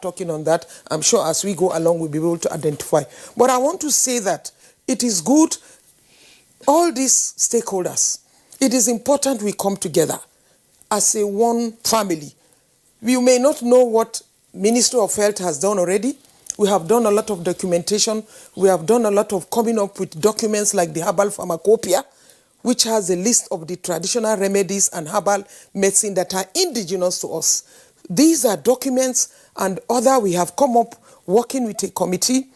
talking on that. I'm sure as we go along, we'll be able to identify. But I want to say that it is good, all these stakeholders, it is important we come together as a one family. We may not know what Ministry of Health has done already. We have done a lot of documentation. We have done a lot of coming up with documents like the herbal pharmacopoeia, which has a list of the traditional remedies and herbal medicine that are indigenous to us. These are documents and other we have come up working with a committee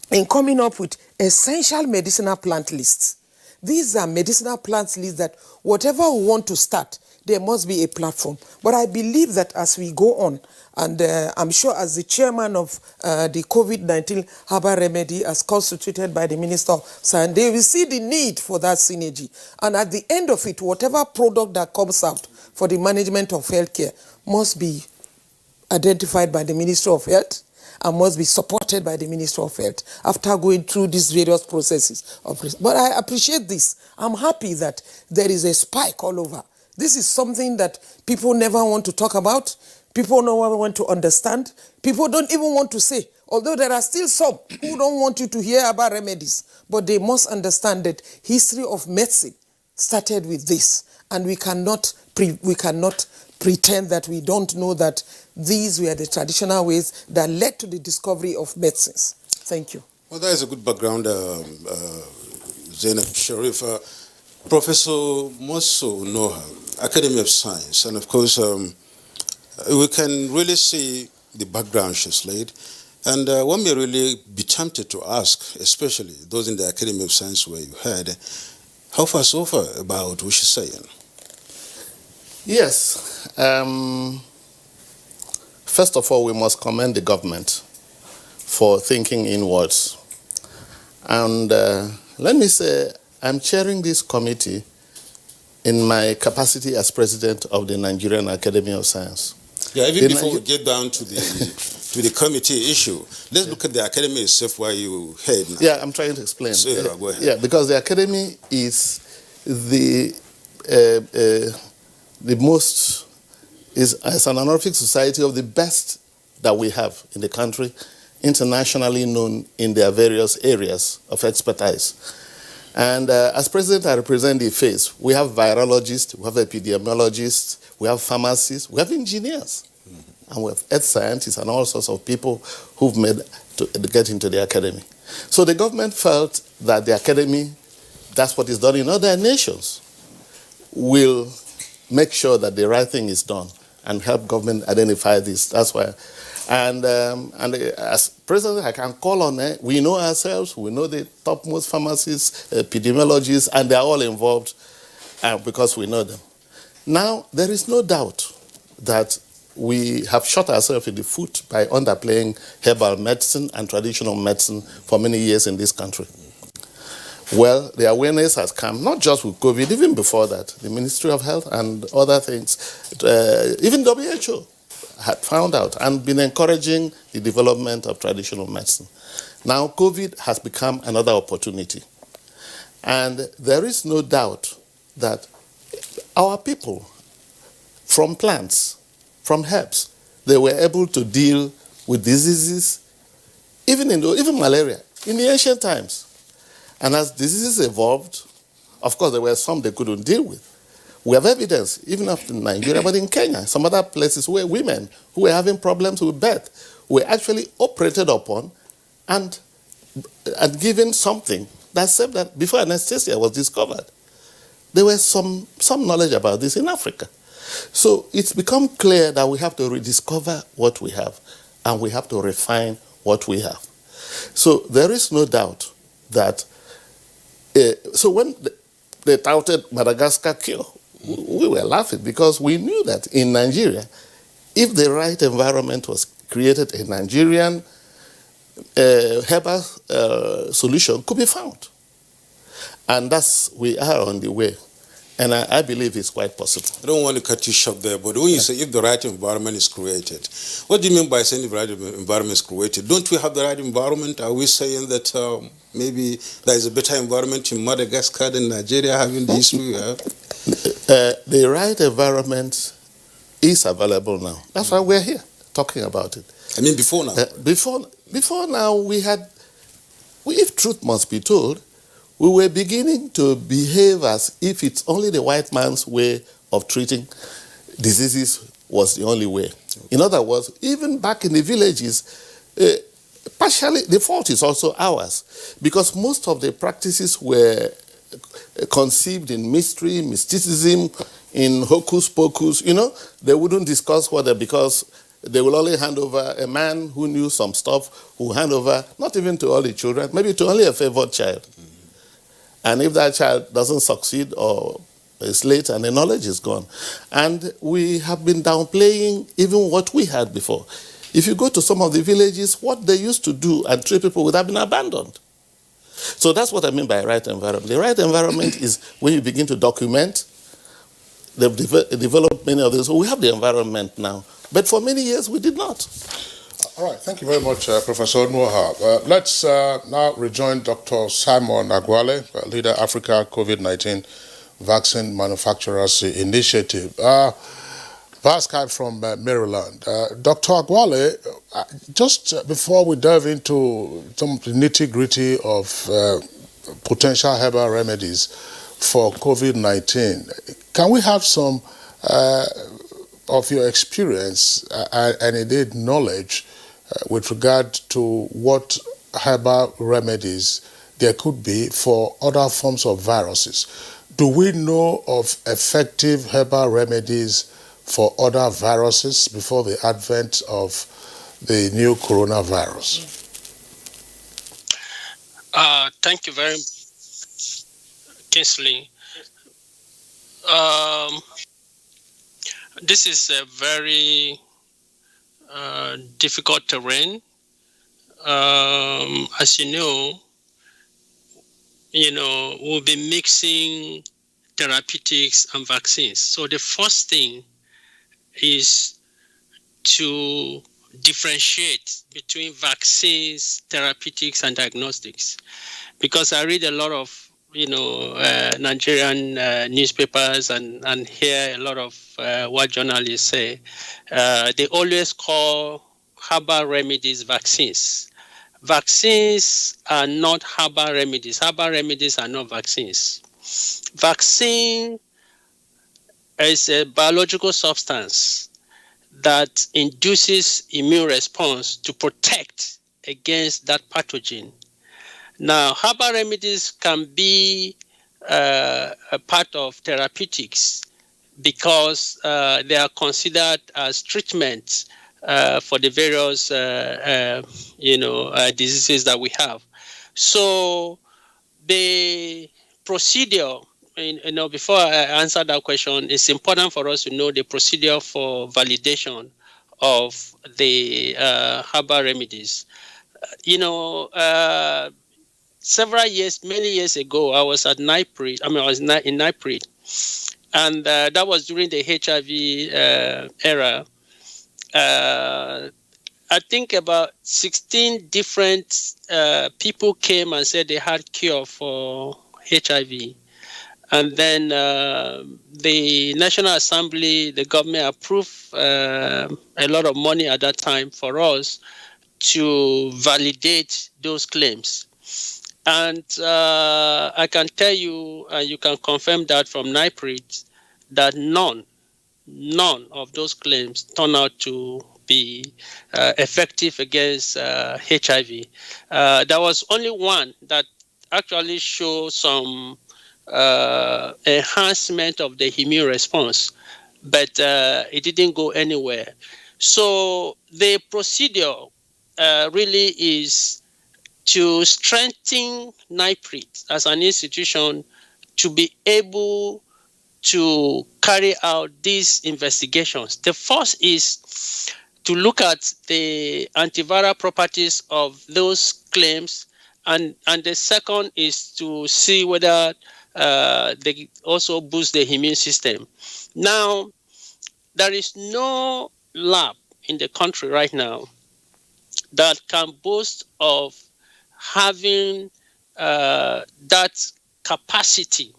in coming up with essential medicinal plant lists. These are medicinal plant lists that whatever we want to start, there must be a platform. But I believe that as we go on, and I'm sure as the chairman of the COVID-19 herbal remedy as constituted by the Minister of Science, they will see the need for that synergy. And at the end of it, whatever product that comes out for the management of healthcare must be identified by the Ministry of Health and must be supported by the Ministry of Health after going through these various processes. But I appreciate this. I'm happy that there is a spike all over. This is something that people never want to talk about. People never want to understand. People don't even want to say. Although there are still some who don't want you to hear about remedies. But they must understand that history of medicine started with this. And we cannot pretend that we don't know that these were the traditional ways that led to the discovery of medicines. Thank you. Well, that is a good background, Zainab Sharif. Professor Mosso Noha, Academy of Science, and of course, we can really see the background she's laid. And one may really be tempted to ask, especially those in the Academy of Science where you heard, how far so far about what she's saying? Yes. First of all, we must commend the government for thinking inwards. And let me say, I'm chairing this committee in my capacity as president of the Nigerian Academy of Science. Yeah, even before we get down to the committee issue, let's look at the academy itself where you head now. Yeah, I'm trying to explain. So, go ahead. Yeah, because the academy is the most, as an honorific society of the best that we have in the country, internationally known in their various areas of expertise. And as president, I represent the face. We have virologists, we have epidemiologists, we have pharmacists, we have engineers, and we have earth scientists and all sorts of people who've made to get into the academy. So the government felt that the academy, that's what is done in other nations, will make sure that the right thing is done and help government identify this. That's why. And as president, I can call on it. We know ourselves, we know the topmost pharmacists, epidemiologists, and they're all involved because we know them. Now, there is no doubt that we have shot ourselves in the foot by underplaying herbal medicine and traditional medicine for many years in this country. Well, the awareness has come, not just with COVID, even before that. The Ministry of Health and other things, even WHO had found out and been encouraging the development of traditional medicine. Now, COVID has become another opportunity. And there is no doubt that our people, from plants, from herbs, they were able to deal with diseases, even malaria, in the ancient times. And as diseases evolved, of course, there were some they couldn't deal with. We have evidence, even up in Nigeria, but in Kenya, some other places where women who were having problems with birth were actually operated upon and given something that said that before anesthesia was discovered. There was some knowledge about this in Africa. So it's become clear that we have to rediscover what we have and we have to refine what we have. So there is no doubt that, so when they touted Madagascar cure, we were laughing because we knew that in Nigeria, if the right environment was created, a Nigerian herbal solution could be found. And we are on the way. And I believe it's quite possible. I don't want to cut you short there, but when you say if the right environment is created, what do you mean by saying if the right environment is created? Don't we have the right environment? Are we saying that maybe there is a better environment in Madagascar than Nigeria, having the history we have? The right environment is available now. That's why we're here. talking about it. I mean, before now. Before now, if truth must be told, we were beginning to behave as if it's only the white man's way of treating diseases was the only way. In other words, even back in the villages, partially the fault is also ours, because most of the practices were conceived in mystery, mysticism, in hocus pocus. They wouldn't discuss whether, because they will only hand over a man who knew some stuff, who hand over not even to all the children, maybe to only a favored child. And if that child doesn't succeed or is late, and the knowledge is gone. And we have been downplaying even what we had before. If you go to some of the villages, what they used to do and treat people would have been abandoned. So that's what I mean by right environment. The right environment is when you begin to document the development of this. So we have the environment now, but for many years we did not. All right, thank you very much, Professor Noha. Let's now rejoin Dr. Simon Agwale, leader Africa COVID-19 Vaccine Manufacturers Initiative. Via Skype from Maryland. Dr. Agwale, just before we delve into some of the nitty-gritty of potential herbal remedies for COVID-19, can we have some of your experience and indeed knowledge with regard to what herbal remedies there could be for other forms of viruses? Do we know of effective herbal remedies for other viruses before the advent of the new coronavirus? Thank you very much, Kingsley. This is a very difficult terrain. As you know, we'll be mixing therapeutics and vaccines. So the first thing is to differentiate between vaccines, therapeutics, and diagnostics. Because I read a lot of Nigerian newspapers and hear a lot of what journalists say. They always call herbal remedies vaccines. Vaccines are not herbal remedies. Herbal remedies are not vaccines. Vaccine is a biological substance that induces immune response to protect against that pathogen. Now, herbal remedies can be a part of therapeutics because they are considered as treatments for the various diseases that we have. So the procedure, before I answer that question, it's important for us to know the procedure for validation of the herbal remedies. Many years ago, I was at NIPRID. I was in NIPRID, and that was during the HIV era. I think about 16 different people came and said they had cure for HIV. And then the National Assembly, the government approved a lot of money at that time for us to validate those claims. And I can tell you, and you can confirm that from NIPRID, that none of those claims turned out to be effective against HIV. There was only one that actually showed some enhancement of the immune response, but it didn't go anywhere. So the procedure really is to strengthen NIPRID as an institution to be able to carry out these investigations. The first is to look at the antiviral properties of those claims, and the second is to see whether they also boost the immune system. Now, there is no lab in the country right now that can boast of having that capacity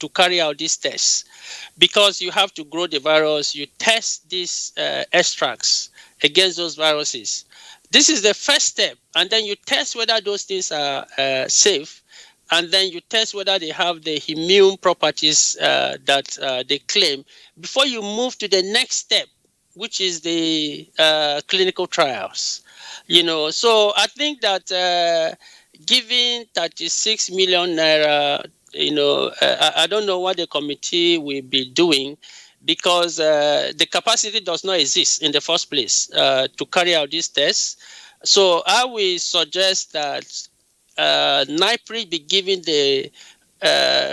to carry out these tests, because you have to grow the virus, you test these extracts against those viruses. This is the first step, and then you test whether those things are safe, and then you test whether they have the immune properties that they claim before you move to the next step, which is the clinical trials. So I think that giving 36 million naira, I don't know what the committee will be doing, because the capacity does not exist in the first place to carry out these tests. So I will suggest that NIPRI be given the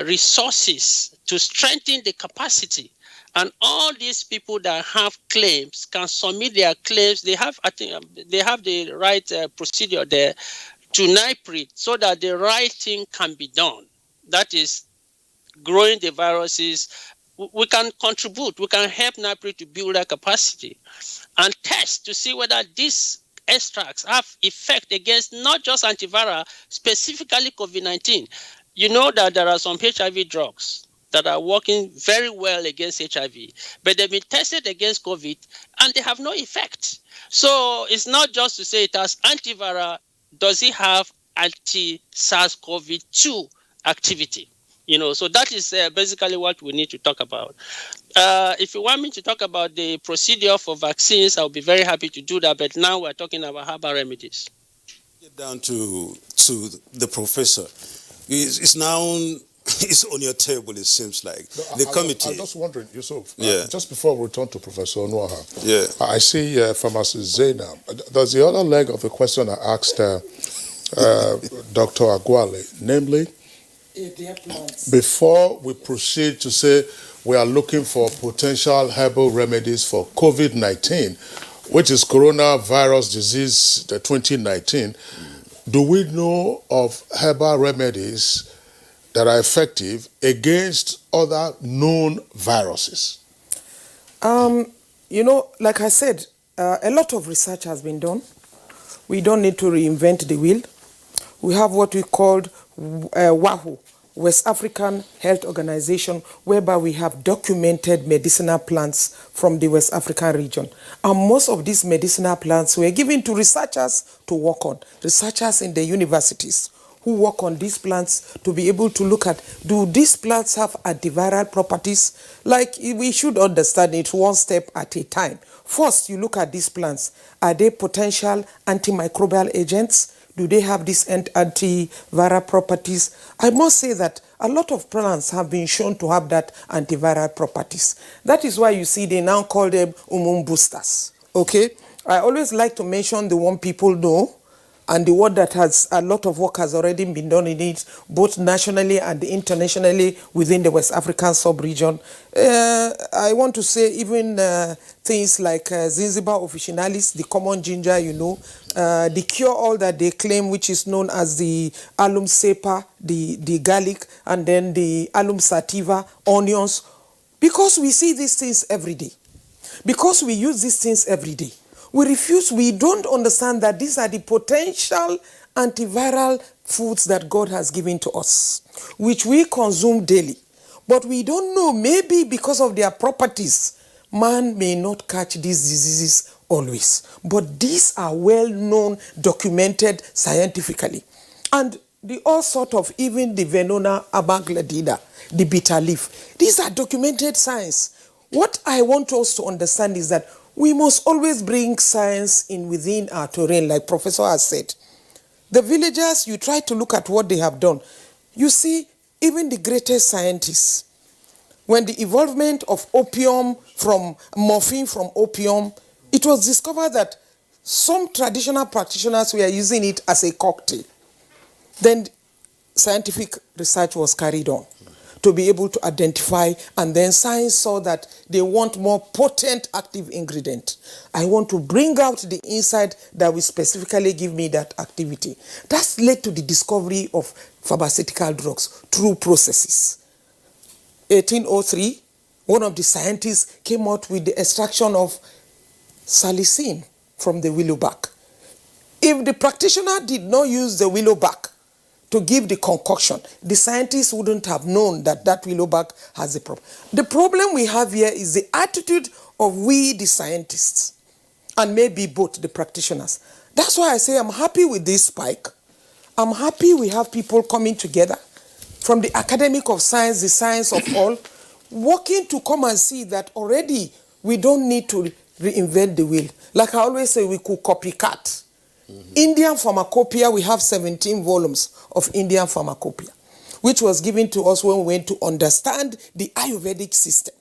resources to strengthen the capacity. And all these people that have claims can submit their claims. They have, I think, they have the right procedure there to NIPRI, so that the right thing can be done. That is, growing the viruses. We can contribute. We can help NIPRI to build that capacity and test to see whether these extracts have effect against not just antiviral, specifically COVID-19. You know that there are some HIV drugs that are working very well against HIV, but they've been tested against COVID and they have no effect. So it's not just to say it has antiviral. Does it have anti-SARS-CoV-2 activity? So that is basically what we need to talk about. If you want me to talk about the procedure for vaccines, I'll be very happy to do that. But now we're talking about herbal remedies. Get down to the professor. It's now it's on your table. It seems like the committee. I'm just wondering, Yusuf. Yeah. Just before we return to Professor Onwaha. Yeah. I see Pharmacist Zainab. There's the other leg of the question I asked Dr. Agwale, namely, before we proceed to say we are looking for potential herbal remedies for COVID-19, which is coronavirus disease, the 2019, do we know of herbal remedies that are effective against other known viruses? Like I said, a lot of research has been done. We don't need to reinvent the wheel. We have what we called WAHO, West African Health Organization, whereby we have documented medicinal plants from the West African region. And most of these medicinal plants were given to researchers to work on, researchers in the universities who work on these plants to be able to look at, do these plants have antiviral properties? Like, we should understand it one step at a time. First, you look at these plants. Are they potential antimicrobial agents? Do they have these antiviral properties? I must say that a lot of plants have been shown to have that antiviral properties. That is why you see they now call them immune boosters. Okay? I always like to mention the one people know, and the one that has a lot of work has already been done in it, both nationally and internationally within the West African sub-region. I want to say even things like Zinzibar officinalis, the common ginger, the cure-all that they claim, which is known as the alum cepa, the garlic, and then the alum sativa, onions, because we see these things every day. Because we use these things every day. We don't understand that these are the potential antiviral foods that God has given to us, which we consume daily. But we don't know, maybe because of their properties, man may not catch these diseases always. But these are well-known, documented scientifically. And the all sort of, even the Venona abangladida, the bitter leaf, these are documented science. What I want us to understand is that we must always bring science in within our terrain, like Professor has said. The villagers, you try to look at what they have done. You see, even the greatest scientists, when the evolvement of opium from morphine from opium, it was discovered that some traditional practitioners were using it as a cocktail. Then scientific research was carried on to be able to identify, and then science saw that they want more potent active ingredient. I want to bring out the insight that will specifically give me that activity. That's led to the discovery of pharmaceutical drugs through processes. 1803, one of the scientists came out with the extraction of salicin from the willow bark. If the practitioner did not use the willow bark to give the concoction, the scientists wouldn't have known that that willow bark has a problem. The problem we have here is the attitude of we, the scientists. and maybe both the practitioners. That's why I say I'm happy with this spike. I'm happy we have people coming together from the academic of science, the science of all, working to come and see that already we don't need to reinvent the wheel. Like I always say, we could copycat. Indian pharmacopoeia, we have 17 volumes of Indian pharmacopoeia, which was given to us when we went to understand the Ayurvedic system.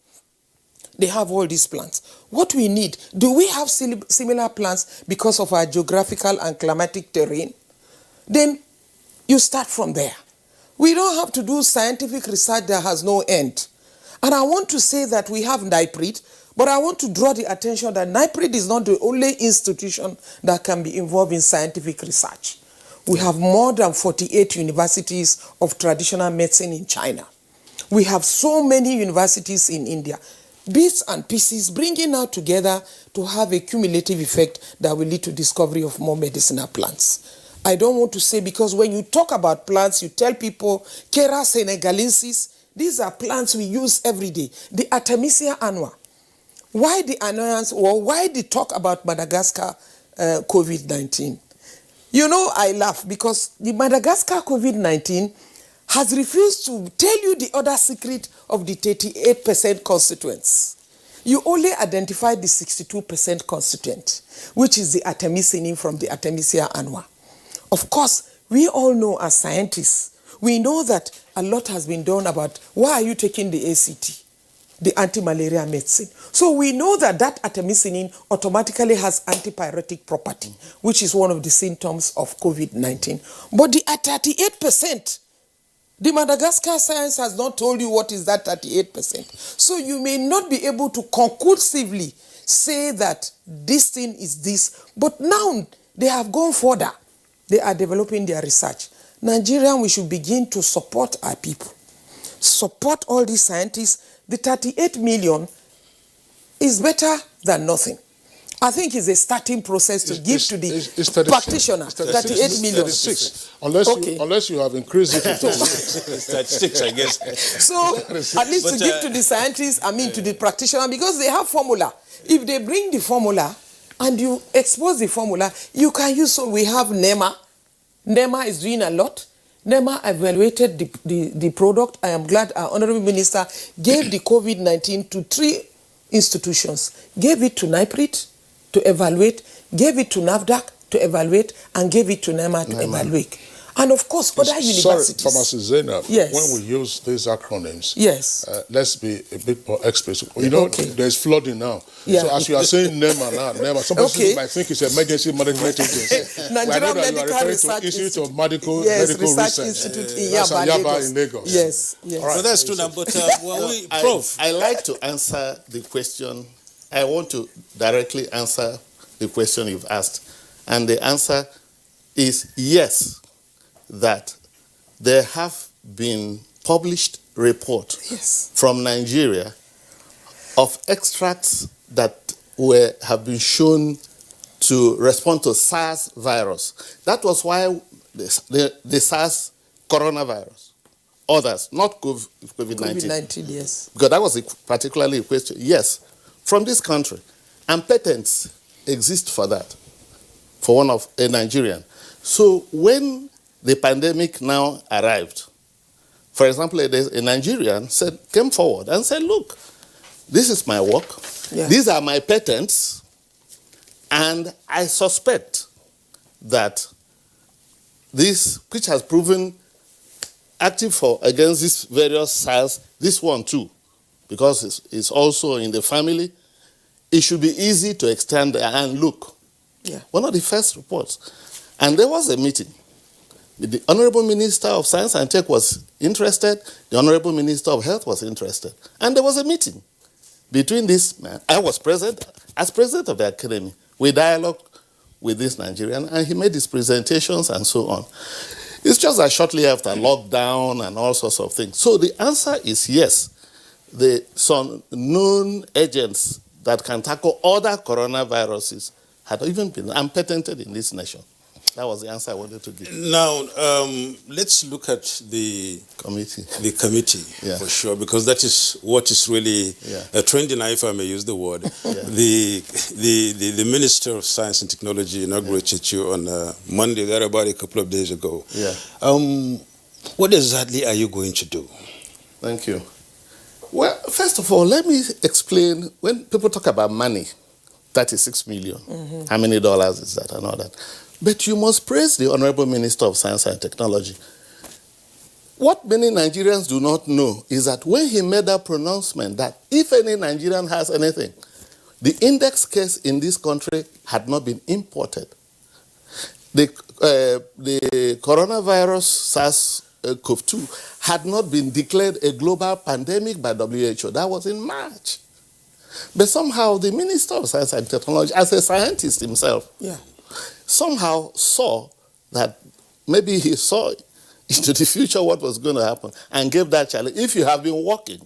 They have all these plants. What we need, do we have similar plants because of our geographical and climatic terrain? Then you start from there. We don't have to do scientific research that has no end. And I want to say that we have NIPRID, but I want to draw the attention that NIPRID is not the only institution that can be involved in scientific research. We have more than 48 universities of traditional medicine in China. We have so many universities in India. Bits and pieces bringing out together to have a cumulative effect that will lead to discovery of more medicinal plants. I don't want to say, because when you talk about plants, you tell people, Kera senegalensis, these are plants we use every day. The Artemisia annua. Why the annoyance, or why the talk about Madagascar COVID-19? You know, I laugh because the Madagascar COVID-19 has refused to tell you the other secret of the 38% constituents. You only identified the 62% constituent, which is the artemisinin from the Artemisia annua. Of course, we all know as scientists, we know that a lot has been done about why are you taking the ACT, the anti-malaria medicine. So we know that that artemisinin automatically has antipyretic property, which is one of the symptoms of COVID-19. But the 38%, the Madagascar science has not told you what is that 38%. So you may not be able to conclusively say that this thing is this. But now they have gone further. They are developing their research. Nigerian, we should begin to support our people. Support all these scientists. The 38 million is better than nothing. I think it's a starting process to give to the practitioner. 38 million. 36. Unless you have increased it to 36, I guess. So at least to give to the scientists, to the practitioner, because they have formula. If they bring the formula and you expose the formula, you can use. So we have NEMA. NEMA is doing a lot. NEMA evaluated the product. I am glad our Honorable Minister gave the COVID-19 to 3 institutions. Gave it to NIPRID to evaluate, gave it to NAFDAC to evaluate, and gave it to NEMA to evaluate. And of course, other universities. Sorry, Pharmacist Zainab, yes. When we use these acronyms, yes. Let's be a bit more explicit. You know, there's flooding now. Yeah. So as you are saying NEMA now, NEMA, some people might think it's emergency management agency. Nigerian Medical Research Institute of Medical Research Research. Institute in Yaba in Lagos. Yes, yes. All right. So that's true now, but Prof. I like to answer the question. I want to directly answer the question you've asked. And the answer is yes, that there have been published reports from Nigeria of extracts that have been shown to respond to SARS virus. That was why the SARS coronavirus, others, not COVID-19. COVID-19, yes. Because that was particularly a question. Yes, from this country. And patents exist for that, for one of a Nigerian. So when the pandemic now arrived, for example, a Nigerian came forward and said, look, this is my work. Yeah. These are my patents. And I suspect that this, which has proven active against these various SARS, this one too, because it's also in the family, it should be easy to extend and look. Yeah. One of the first reports. And there was a meeting. The Honorable Minister of Science and Tech was interested. The Honorable Minister of Health was interested. And there was a meeting between this man. I was present as president of the academy. We dialogued with this Nigerian, and he made his presentations and so on. It's just that shortly after lockdown and all sorts of things. So the answer is yes. Some known agents that can tackle other coronaviruses had even been unpatented in this nation. That was the answer I wanted to give. Now, let's look at the Committee. The committee, Yeah. for sure, because that is what is really trending, if I may use the word. The Minister of Science and Technology inaugurated you on Monday, there about a couple of days ago. Yeah. What exactly are you going to do? Thank you. Well, first of all, let me explain. When people talk about money, 36 million, how many dollars is that and all that? But you must praise the Honorable Minister of Science and Technology. What many Nigerians do not know is that when he made that pronouncement that if any Nigerian has anything, the index case in this country had not been imported. The coronavirus SARS-CoV-2 had not been declared a global pandemic by WHO. That was in March. But somehow the Minister of Science and Technology, as a scientist himself, somehow saw that maybe he saw into the future what was going to happen and gave that challenge. If you have been working,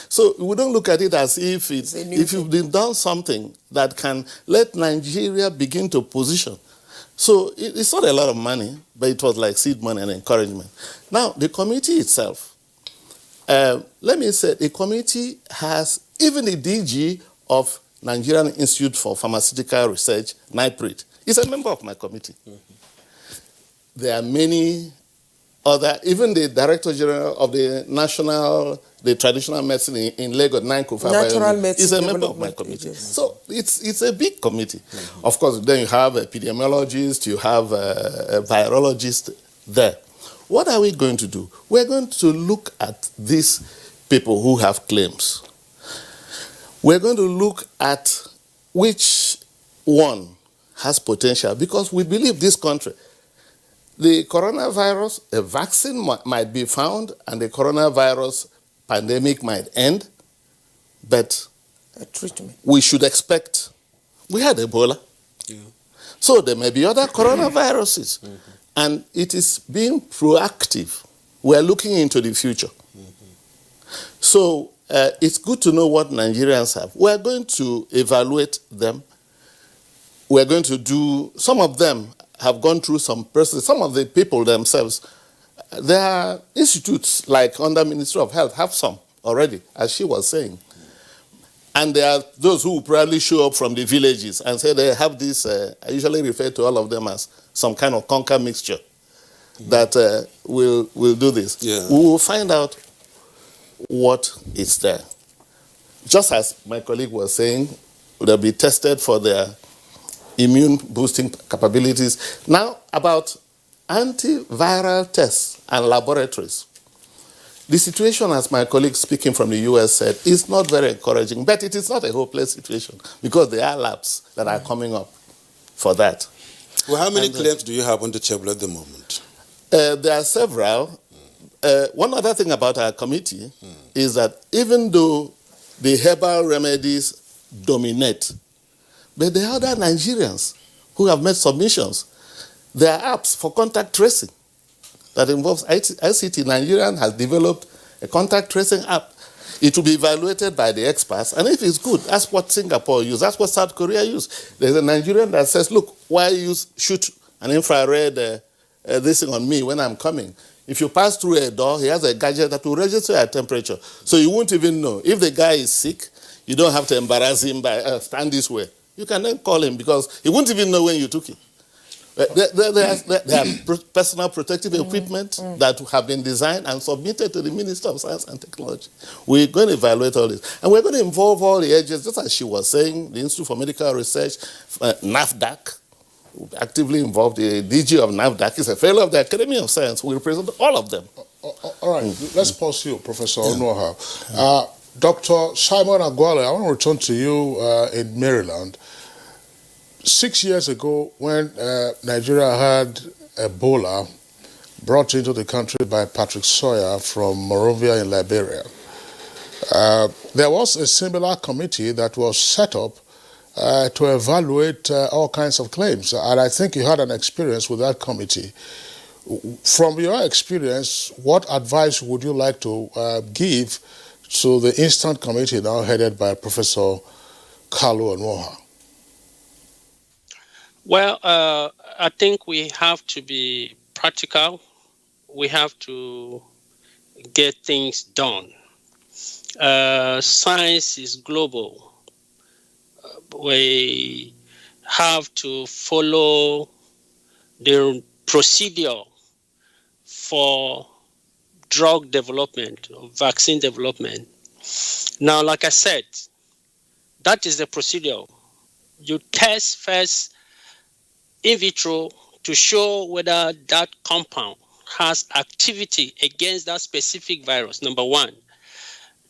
so we don't look at it as if you've been done something that can let Nigeria begin to position. So it's not a lot of money, but it was like seed money and encouragement. Now, the committee itself, let me say, the committee has, even the DG of Nigerian Institute for Pharmaceutical Research, NIPRID, is a member of my committee. There are many other, even the Director General of the Traditional Medicine in Lagos, Natural Medicine is a member of my committee. Agency. So it's a big committee. Of course, then you have epidemiologists, you have virologists there. What are we going to do? We're going to look at these people who have claims. We're going to look at which one has potential, because we believe this country, the coronavirus, a vaccine might be found and the coronavirus pandemic might end, but A treatment. we should expect, we had Ebola, so there may be other coronaviruses, and it is being proactive. We're looking into the future. So it's good to know what Nigerians have. We're going to evaluate them. We're going to do, some of them have gone through some process. Some of the people themselves, their institutes, like under Ministry of Health, have some already, as she was saying. And there are those who will probably show up from the villages and say they have this, I usually refer to all of them as some kind of conquer mixture that will do this. Yeah. We will find out what is there. Just as my colleague was saying, they'll be tested for their immune boosting capabilities. Now, about antiviral tests and laboratories. The situation, as my colleague speaking from the US said, is not very encouraging, but it is not a hopeless situation because there are labs that are coming up for that. Well, how many claims do you have on the table at the moment? There are several. One other thing about our committee is that even though the herbal remedies dominate, but there are other Nigerians who have made submissions. There are apps for contact tracing that involves ICT. Nigerian has developed a contact tracing app. It will be evaluated by the experts, and if it's good, that's what Singapore used, that's what South Korea used. There's a Nigerian that says, look, why you shoot an infrared this thing on me when I'm coming? If you pass through a door, he has a gadget that will register your temperature. So you won't even know. If the guy is sick, you don't have to embarrass him by stand this way. You can then call him because he won't even know when you took it. There are personal protective equipment that have been designed and submitted to the Minister of Science and Technology. We're going to evaluate all this. And we're going to involve all the agencies, just as she was saying, the Institute for Medical Research, NAFDAC, actively involved. The DG of NAFDAC is a fellow of the Academy of Science. We represent all of them. All right, let's pause you, Professor Onuoha. Dr. Simon Agwale, I want to return to you in Maryland. 6 years ago, when Nigeria had Ebola brought into the country by Patrick Sawyer from Monrovia in Liberia, there was a similar committee that was set up to evaluate all kinds of claims. And I think you had an experience with that committee. From your experience, what advice would you like to give to the instant committee now headed by Professor Kalu Onuoha? Well, I think we have to be practical. We have to get things done. Science is global. We have to follow the procedure for drug development, or vaccine development. Now, like I said, that is the procedure. You test first in vitro to show whether that compound has activity against that specific virus, number one.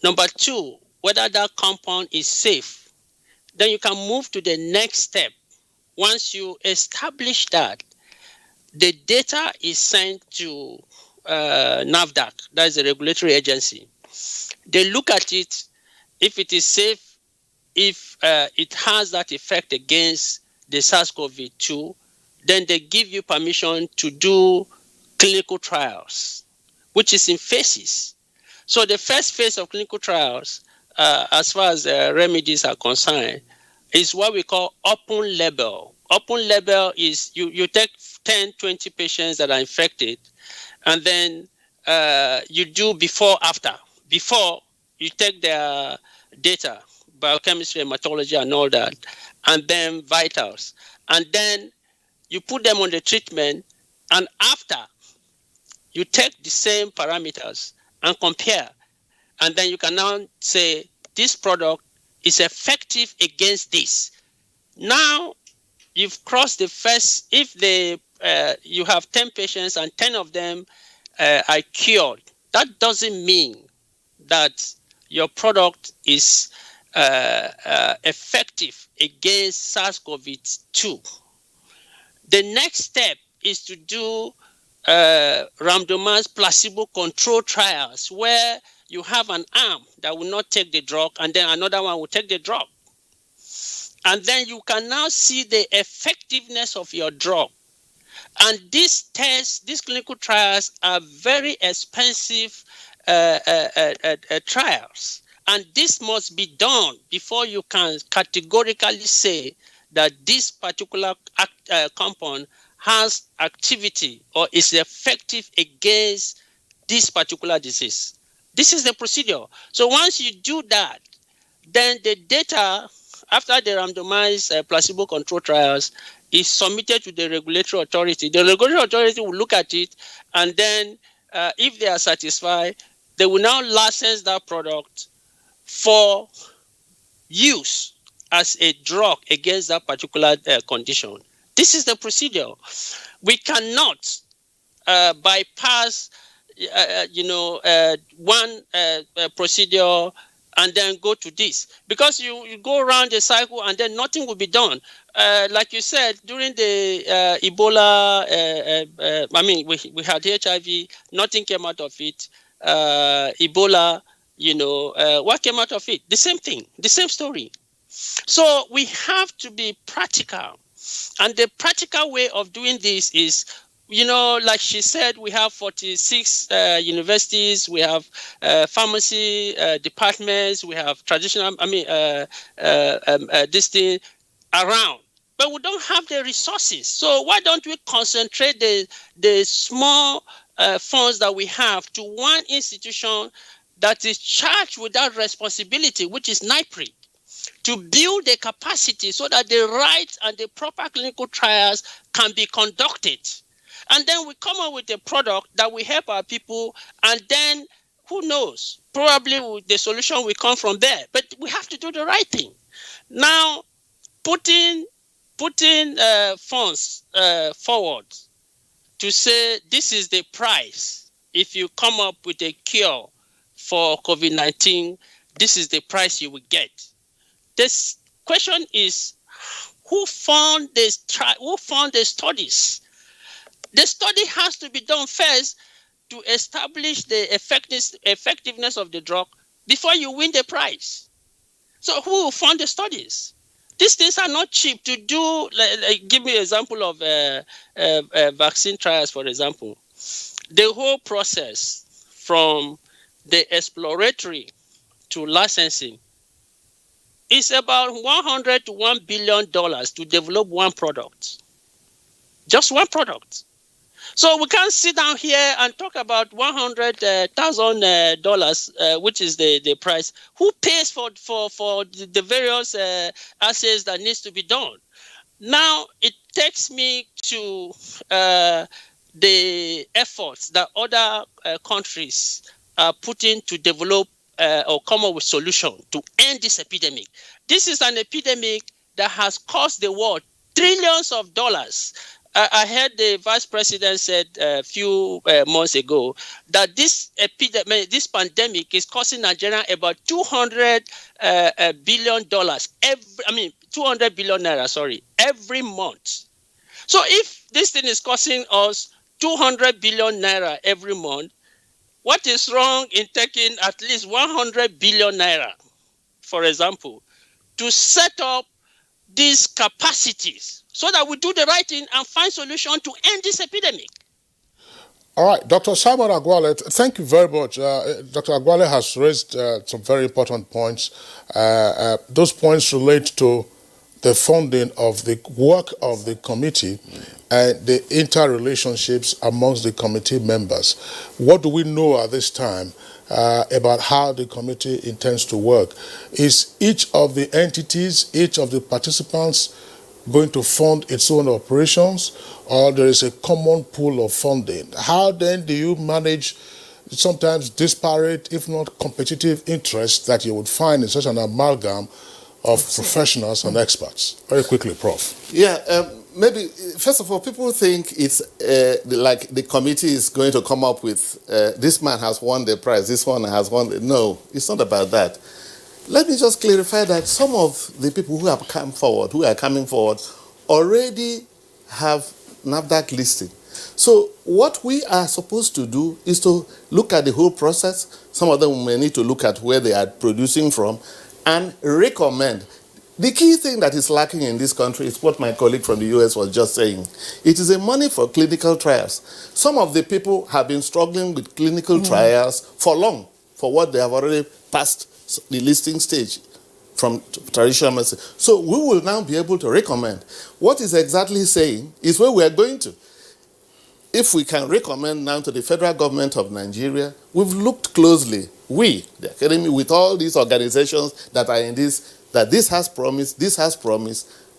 Number two, whether that compound is safe. Then you can move to the next step. Once you establish that, the data is sent to NAFDAC, that is the regulatory agency. They look at it, if it is safe, if it has that effect against the SARS-CoV-2, then they give you permission to do clinical trials, which is in phases. So the first phase of clinical trials, as far as remedies are concerned, is what we call open label. Open label is you take 10, 20 patients that are infected, and then you do before, after. Before, you take their data, biochemistry, hematology, and all that, and then vitals. And then you put them on the treatment, and after, you take the same parameters and compare. And then you can now say, this product is effective against this. Now, you've crossed the first, if you have 10 patients and 10 of them are cured, that doesn't mean that your product is effective against SARS-CoV-2. The next step is to do randomized placebo-controlled trials where you have an arm that will not take the drug and then another one will take the drug. And then you can now see the effectiveness of your drug. And these tests, these clinical trials are very expensive trials. And this must be done before you can categorically say that this particular compound has activity or is effective against this particular disease. This is the procedure. So once you do that, then the data, after the randomized placebo-controlled trials, is submitted to the regulatory authority. The regulatory authority will look at it, and then if they are satisfied, they will now license that product for use as a drug against that particular condition. This is the procedure. We cannot bypass, one procedure and then go to this, because you go around the cycle and then nothing will be done. Like you said, during the Ebola, we had HIV, nothing came out of it. Ebola, what came out of it? The same thing, the same story. So we have to be practical. And the practical way of doing this is, like she said, we have 46 universities, we have pharmacy departments, we have traditional, this thing around. But we don't have the resources. So why don't we concentrate the small funds that we have to one institution that is charged with that responsibility, which is NIPRI, to build the capacity so that the right and the proper clinical trials can be conducted. And then we come up with a product that will help our people, and then who knows, probably the solution will come from there. But we have to do the right thing. Now, putting funds forward to say this is the price. If you come up with a cure for COVID-19, this is the price you will get. This question is, who fund the studies? The study has to be done first to establish the effectiveness of the drug before you win the prize. So who will fund the studies? These things are not cheap to do. Give me an example of vaccine trials, for example. The whole process from the exploratory to licensing is about $100 to $1 billion to develop one product. Just one product. So we can't sit down here and talk about $100,000, which is the price. Who pays for the various assets that needs to be done? Now it takes me to the efforts that other countries are putting to develop or come up with solutions to end this epidemic. This is an epidemic that has cost the world trillions of dollars. I heard the vice president said a few months ago that this epidemic, this pandemic, is costing Nigeria about $200 billion $200 billion naira, every month. So if this thing is costing us 200 billion naira every month, what is wrong in taking at least 100 billion naira, for example, to set up these capacities so that we do the right thing and find solution to end this epidemic? All right, Dr. Simon Agwale, thank you very much. Dr. Agwale has raised some very important points. Those points relate to the funding of the work of the committee and the interrelationships amongst the committee members. What do we know at this time about how the committee intends to work? Is each of the entities, each of the participants going to fund its own operations, or there is a common pool of funding? How then do you manage sometimes disparate, if not competitive, interests that you would find in such an amalgam of professionals and experts? Very quickly, Prof. Yeah, maybe, first of all, people think it's like the committee is going to come up with, this man has won the prize, this one has won the... No, it's not about that. Let me just clarify that some of the people who have come forward, who are coming forward, already have NAFDAC listing. So what we are supposed to do is to look at the whole process. Some of them may need to look at where they are producing from and recommend. The key thing that is lacking in this country is what my colleague from the US was just saying. It is a money for clinical trials. Some of the people have been struggling with clinical trials for long, for what they have already passed the listing stage from traditional medicine. So we will now be able to recommend. What is exactly saying is where we are going to. If we can recommend now to the federal government of Nigeria, we've looked closely, we, the academy, with all these organizations that are in this, that this has promised,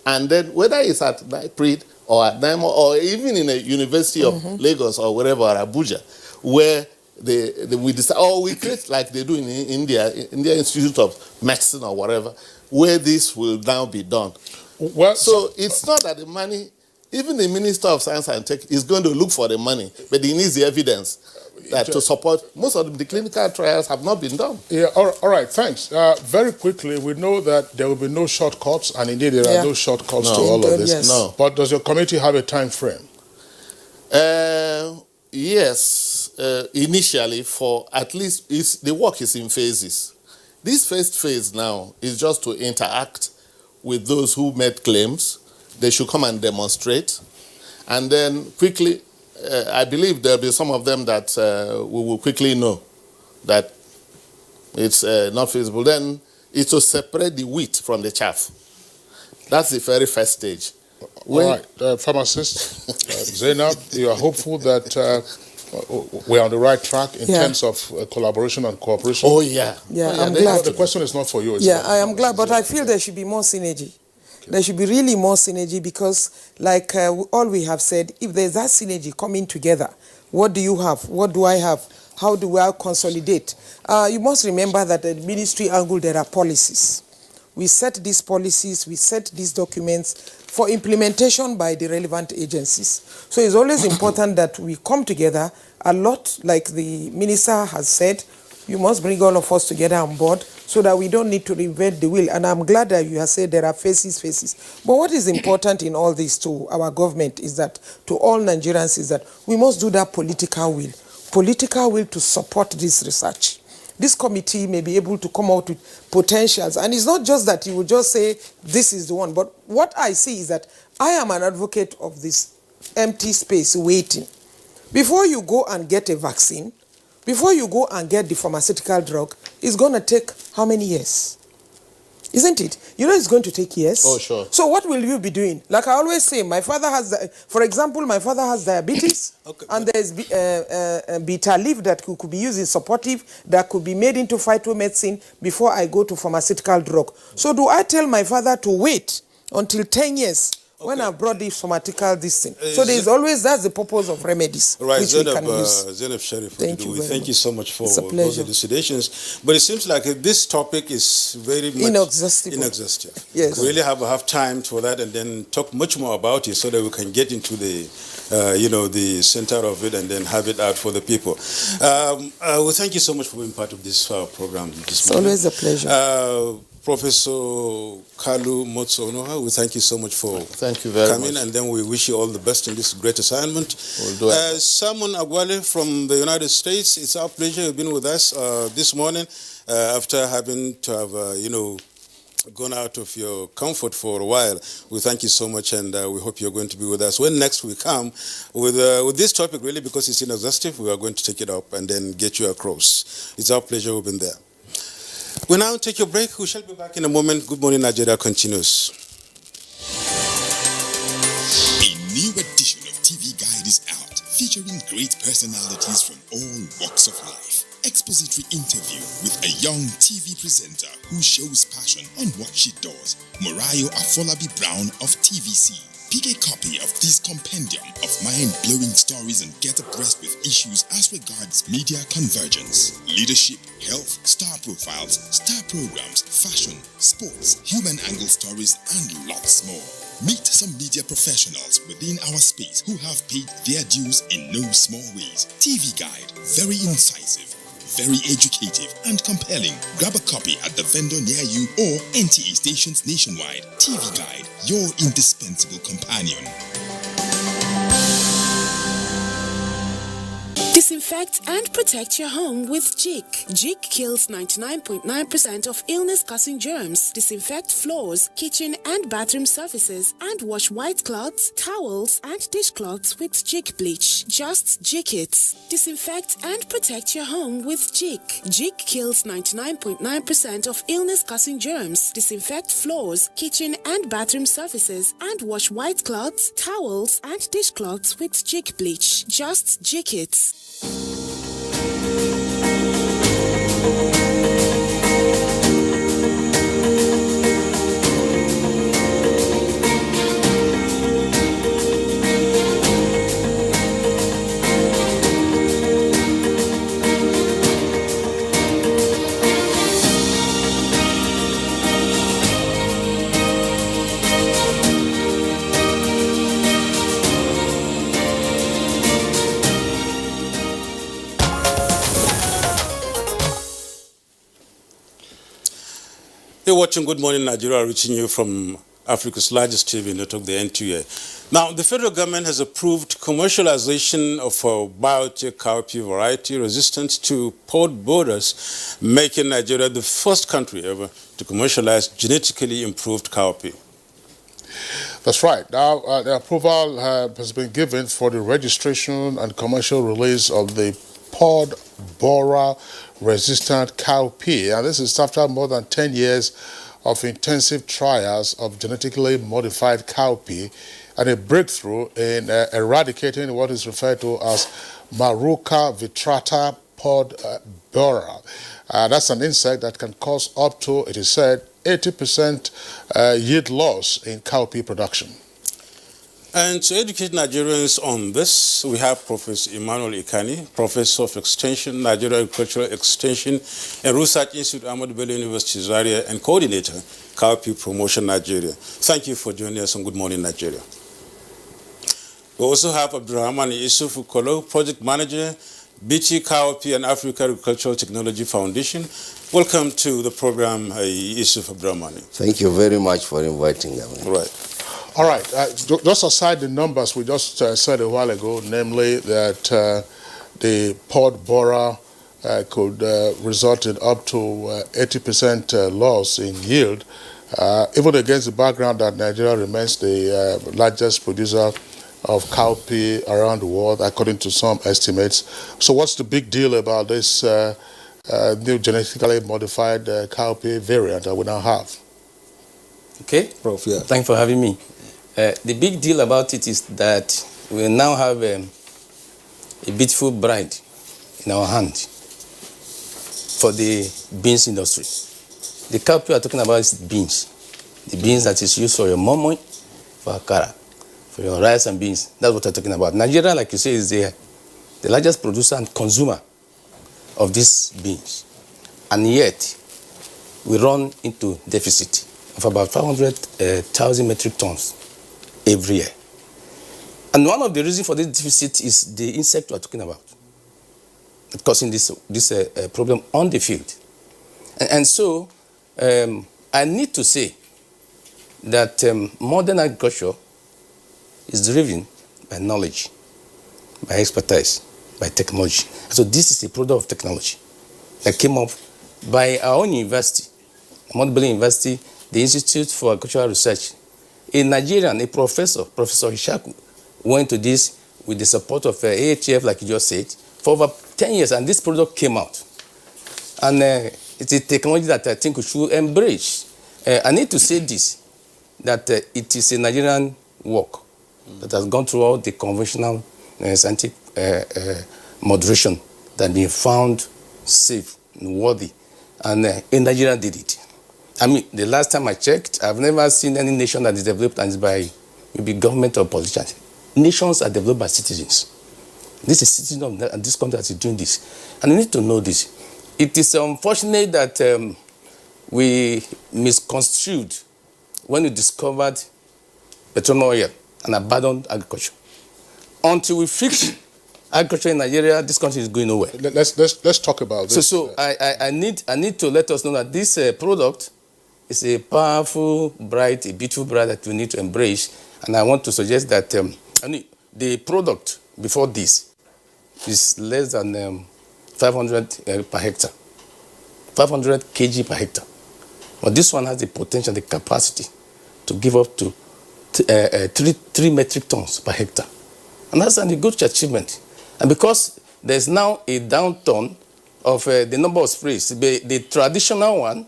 and then whether it's at NIPRID or at NIMO or even in a University of Lagos or wherever, or Abuja, where we decide, or we create like they do in India Institute of Medicine or whatever, where this will now be done. Well, so it's not that the money, even the Minister of Science and Tech is going to look for the money, but he needs the evidence that to support. Most of the clinical trials have not been done. Yeah, all right, thanks. Very quickly, we know that there will be no shortcuts, and indeed there are no shortcuts to all of this. Yes. No. But does your committee have a time frame? Yes, initially for at least, the work is in phases. This first phase now is just to interact with those who made claims. They should come and demonstrate. And then quickly, I believe there'll be some of them that we will quickly know that it's not feasible. Then it's to separate the wheat from the chaff. That's the very first stage. All right, pharmacist Zainab, you are hopeful that we're on the right track in terms of collaboration and cooperation? Oh, yeah. I'm glad. The question is not for you. I am glad, but I feel there should be more synergy. There should be really more synergy because, like all we have said, if there's that synergy coming together, what do you have? What do I have? How do I consolidate? You must remember that at the ministry angle, there are policies. We set these policies, we set these documents for implementation by the relevant agencies. So it's always important that we come together a lot, like the minister has said. You must bring all of us together on board so that we don't need to reinvent the wheel. And I'm glad that you have said there are phases. But what is important in all this to our government is that, to all Nigerians, is that we must do that political will to support this research. This committee may be able to come out with potentials. And it's not just that you will just say, this is the one. But what I see is that I am an advocate of this empty space waiting. Before you go and get a vaccine, before you go and get the pharmaceutical drug, it's going to take how many years? Isn't it? You know it's going to take years. Oh, sure. So what will you be doing? Like I always say, my father has, for example, my father has diabetes, Okay, and there's bitter leaf that could be used in supportive, that could be made into phytomedicine before I go to pharmaceutical drug. So do I tell my father to wait until 10 years when I brought the pharmaceutical this thing? So there's always, that's the purpose of remedies, Right, which we can use. Zainab Sharif, Thank you very thank much. you so much for It's a those pleasure. elucidations. But it seems like this topic is very much Inexhaustible. Yes. We really have time for that, and then talk much more about it so that we can get into the, the center of it and then have it out for the people. Well, thank you so much for being part of this program this morning. It's always a pleasure. Professor Kalu Motsonoha, we thank you so much for coming, and then we wish you all the best in this great assignment. We'll do it. Simon Agwale from the United States, it's our pleasure you've been with us this morning after having to have, gone out of your comfort for a while. We thank you so much, and we hope you're going to be with us when next we come with this topic, really, because it's inexhaustive. We are going to take it up and then get you across. It's our pleasure we've been there. We now take a break. We shall be back in a moment. Good Morning Nigeria continues. A new edition of TV Guide is out, featuring great personalities from all walks of life. Expository interview with a young TV presenter who shows passion on what she does, Morayo Afolabi Brown of TVC. Pick a copy of this compendium of mind-blowing stories and get abreast with issues as regards media convergence, leadership, health, star profiles, star programs, fashion, sports, human angle stories, and lots more. Meet some media professionals within our space who have paid their dues in no small ways. TV Guide, very incisive, very educative and compelling. Grab a copy at the vendor near you or NTA stations nationwide. TV Guide, your indispensable companion. Disinfect and protect your home with Jik. Jik kills 99.9% of illness-causing germs. Disinfect floors, kitchen and bathroom surfaces, and wash white cloths, towels, and dishcloths with Jik bleach. Just Jik it. Disinfect and protect your home with Jik. Jik kills 99.9% of illness-causing germs. Disinfect floors, kitchen and bathroom surfaces, and wash white cloths, towels, and dishcloths with Jik bleach. Just Jik it. You're watching Good Morning Nigeria, reaching you from Africa's largest TV network, the NTA. Now, the federal government has approved commercialization of a Biotech cowpea variety resistant to pod borers, making Nigeria the first country ever to commercialize genetically improved cowpea. That's right. Now, the approval has been given for the registration and commercial release of the pod borer resistant cowpea. And this is after more than 10 years of intensive trials of genetically modified cowpea and a breakthrough in eradicating what is referred to as Maruca vitrata pod borer. That's an insect that can cause up to, it is said, 80% yield loss in cowpea production. And to educate Nigerians on this, we have Professor Emmanuel Ikani, Professor of Extension, Nigeria Agricultural Extension and Research Institute, Ahmadu Bello University, Zaria, and Coordinator, Cowpea Promotion Nigeria. Thank you for joining us on Good Morning Nigeria. We also have Abdurrahman Yusuf Kolo, Project Manager, BT Cowpea and Africa Agricultural Technology Foundation. Welcome to the program, Yusuf Abdurrahman. Thank you very much for inviting me. Right. All right. Just aside the numbers we just said a while ago, namely that the pod borer could result in up to 80% loss in yield, even against the background that Nigeria remains the largest producer of cowpea around the world, according to some estimates. So what's the big deal about this new genetically modified cowpea variant that we now have? Okay? Prof, yeah. Thank you for having me. The big deal about it is that we now have a beautiful bride in our hand for the beans industry. The cowpea we are talking about is beans. The beans that is used for your momo, for akara, for your rice and beans. That's what we're talking about. Nigeria, like you say, is the largest producer and consumer of these beans. And yet, we run into deficit of about 500,000 metric tons every year. And one of the reasons for this deficit is the insect we are talking about, causing this problem on the field. And so, I need to say that modern agriculture is driven by knowledge, by expertise, by technology. So this is a product of technology that came up by our own university, Ahmadu University, the Institute for Agricultural Research. A Nigerian, a professor, Professor Hishaku, went to this with the support of AHF, like you just said, for over 10 years, and this product came out. And it's a technology that I think we should embrace. I need to say this, that it is a Nigerian work that has gone through all the conventional scientific moderation that has been found safe and worthy. And Nigeria did it. I mean, the last time I checked, I've never seen any nation that is developed and is by maybe government or politicians. Nations are developed by citizens. This is citizen of this country that is doing this. And you need to know this. It is unfortunate that we misconstrued when we discovered petroleum oil and abandoned agriculture. Until we fix agriculture in Nigeria, this country is going nowhere. Let's talk about this. So I need to let us know that this product is a powerful, bright, a beautiful bride that we need to embrace. And I want to suggest that the product before this is less than 500 per hectare, 500 kg per hectare. But this one has the potential, the capacity to give up to 3 metric tons per hectare. And that's a good achievement. And because there's now a downturn of the number of sprays, the traditional one,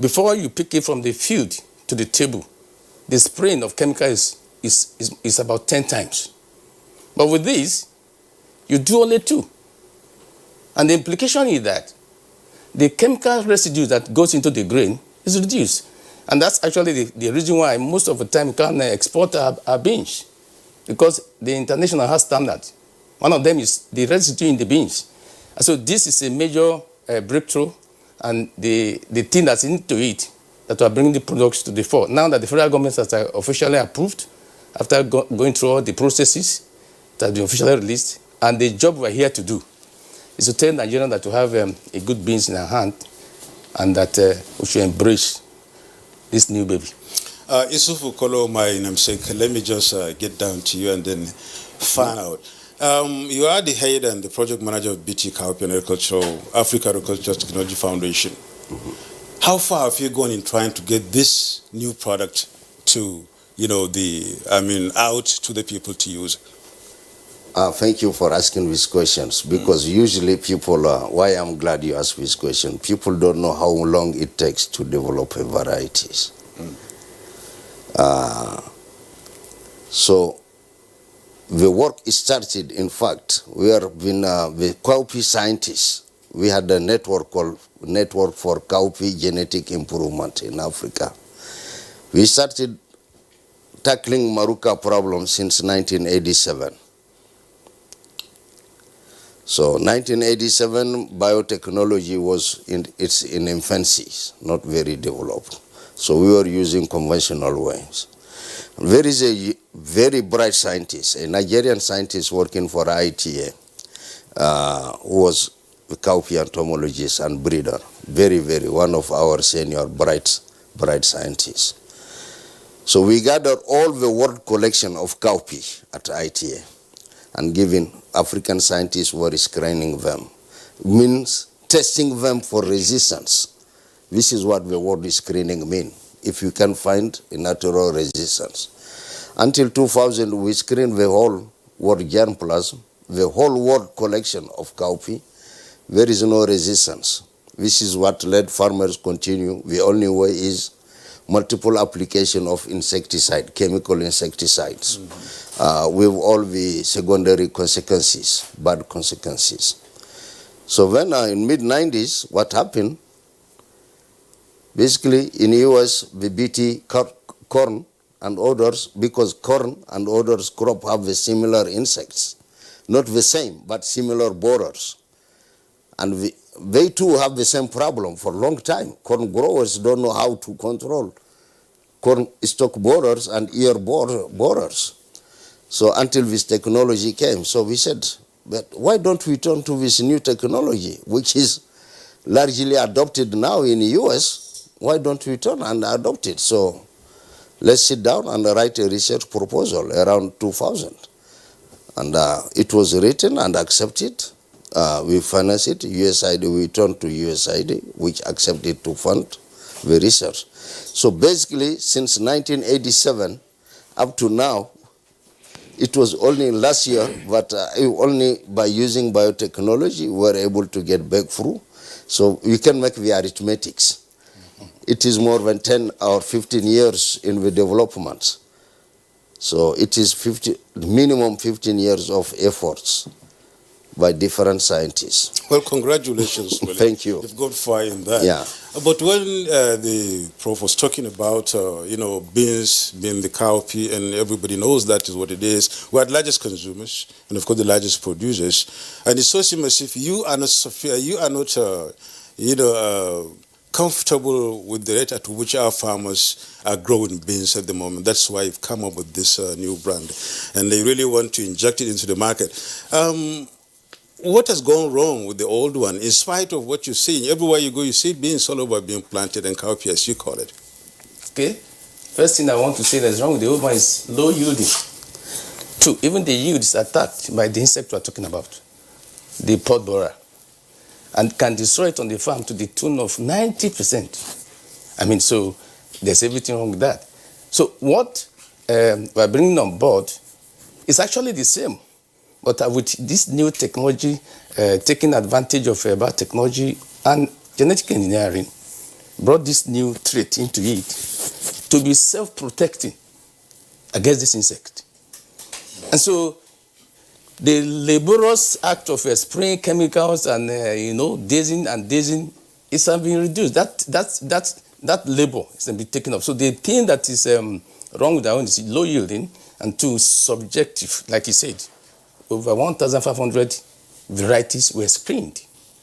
before you pick it from the field to the table, the spraying of chemical is about 10 times. But with this, you do only 2. And the implication is that the chemical residue that goes into the grain is reduced. And that's actually the reason why most of the time we can export our beans, because the international has standards. One of them is the residue in the beans. And so this is a major breakthrough, and the thing that's into it that are bringing the products to the fore. Now that the federal government has officially approved, after going through all the processes that have been officially released, and the job we're here to do is to tell Nigerians that we have a good beans in our hand, and that we should embrace this new baby. Isufu Kolo, my namesake, let me just get down to you and then find out. You are the head and the project manager of BT Cowpea Africa Agricultural Technology Foundation. Mm-hmm. How far have you gone in trying to get this new product to, out to the people to use? Thank you for asking these questions, because usually people, why I'm glad you asked this question, people don't know how long it takes to develop a varieties. So the work started, in fact, we have been the cowpea scientists. We had a network called Network for Cowpea Genetic Improvement in Africa. We started tackling Maruca problems since 1987. So 1987, biotechnology was in infancy, not very developed. So we were using conventional ways. There is a very bright scientist, a Nigerian scientist working for ITA, who was a cowpea entomologist and breeder. Very, one of our senior bright scientists. So we gathered all the world collection of cowpea at ITA and giving African scientists who were screening them, means testing them for resistance. This is what the word screening means, if you can find a natural resistance. Until 2000, we screened the whole world germplasm, the whole world collection of cowpea. There is no resistance. This is what led farmers continue. The only way is multiple application of insecticide, chemical insecticides, with all the secondary consequences, bad consequences. So when in mid-90s, what happened, basically in US, the BT corn and others, because corn and others crop have the similar insects, not the same, but similar borers. And they too have the same problem for a long time. Corn growers don't know how to control corn stalk borers and ear borers. So until this technology came, so we said, but why don't we turn to this new technology, which is largely adopted now in the US? Why don't we turn and adopt it? So let's sit down and write a research proposal around 2000. And it was written and accepted. We financed it. USAID, we turned to USAID, which accepted to fund the research. So basically, since 1987 up to now, it was only last year, but only by using biotechnology, we were able to get breakthrough. So you can make the arithmetics. It is more than 10 or 15 years in the development. So it is minimum 15 years of efforts by different scientists. Well, congratulations. Really. Thank you. You've got far in that. Yeah. But when the Prof was talking about, beans being the cowpea, and everybody knows that is what it is, we're the largest consumers, and of course the largest producers. And it so seems as if you are not, comfortable with the rate at which our farmers are growing beans at the moment. That's why you've come up with this new brand. And they really want to inject it into the market. What has gone wrong with the old one, in spite of what you're seeing? Everywhere you go, you see beans all over being planted, and cowpea, as you call it. Okay. First thing I want to say that's wrong with the old one is low yielding. Two, even the yield is attacked by the insect we're talking about, the pod borer, and can destroy it on the farm to the tune of 90%. I mean, so there's everything wrong with that. So what we're bringing on board is actually the same. But with this new technology, taking advantage of biotechnology and genetic engineering, brought this new trait into it to be self-protecting against this insect. And so the laborious act of spraying chemicals and, dazing is being reduced. That labor is being taken up. So the thing that is wrong with that one is low yielding, and two, subjective, like you said. Over 1,500 varieties were screened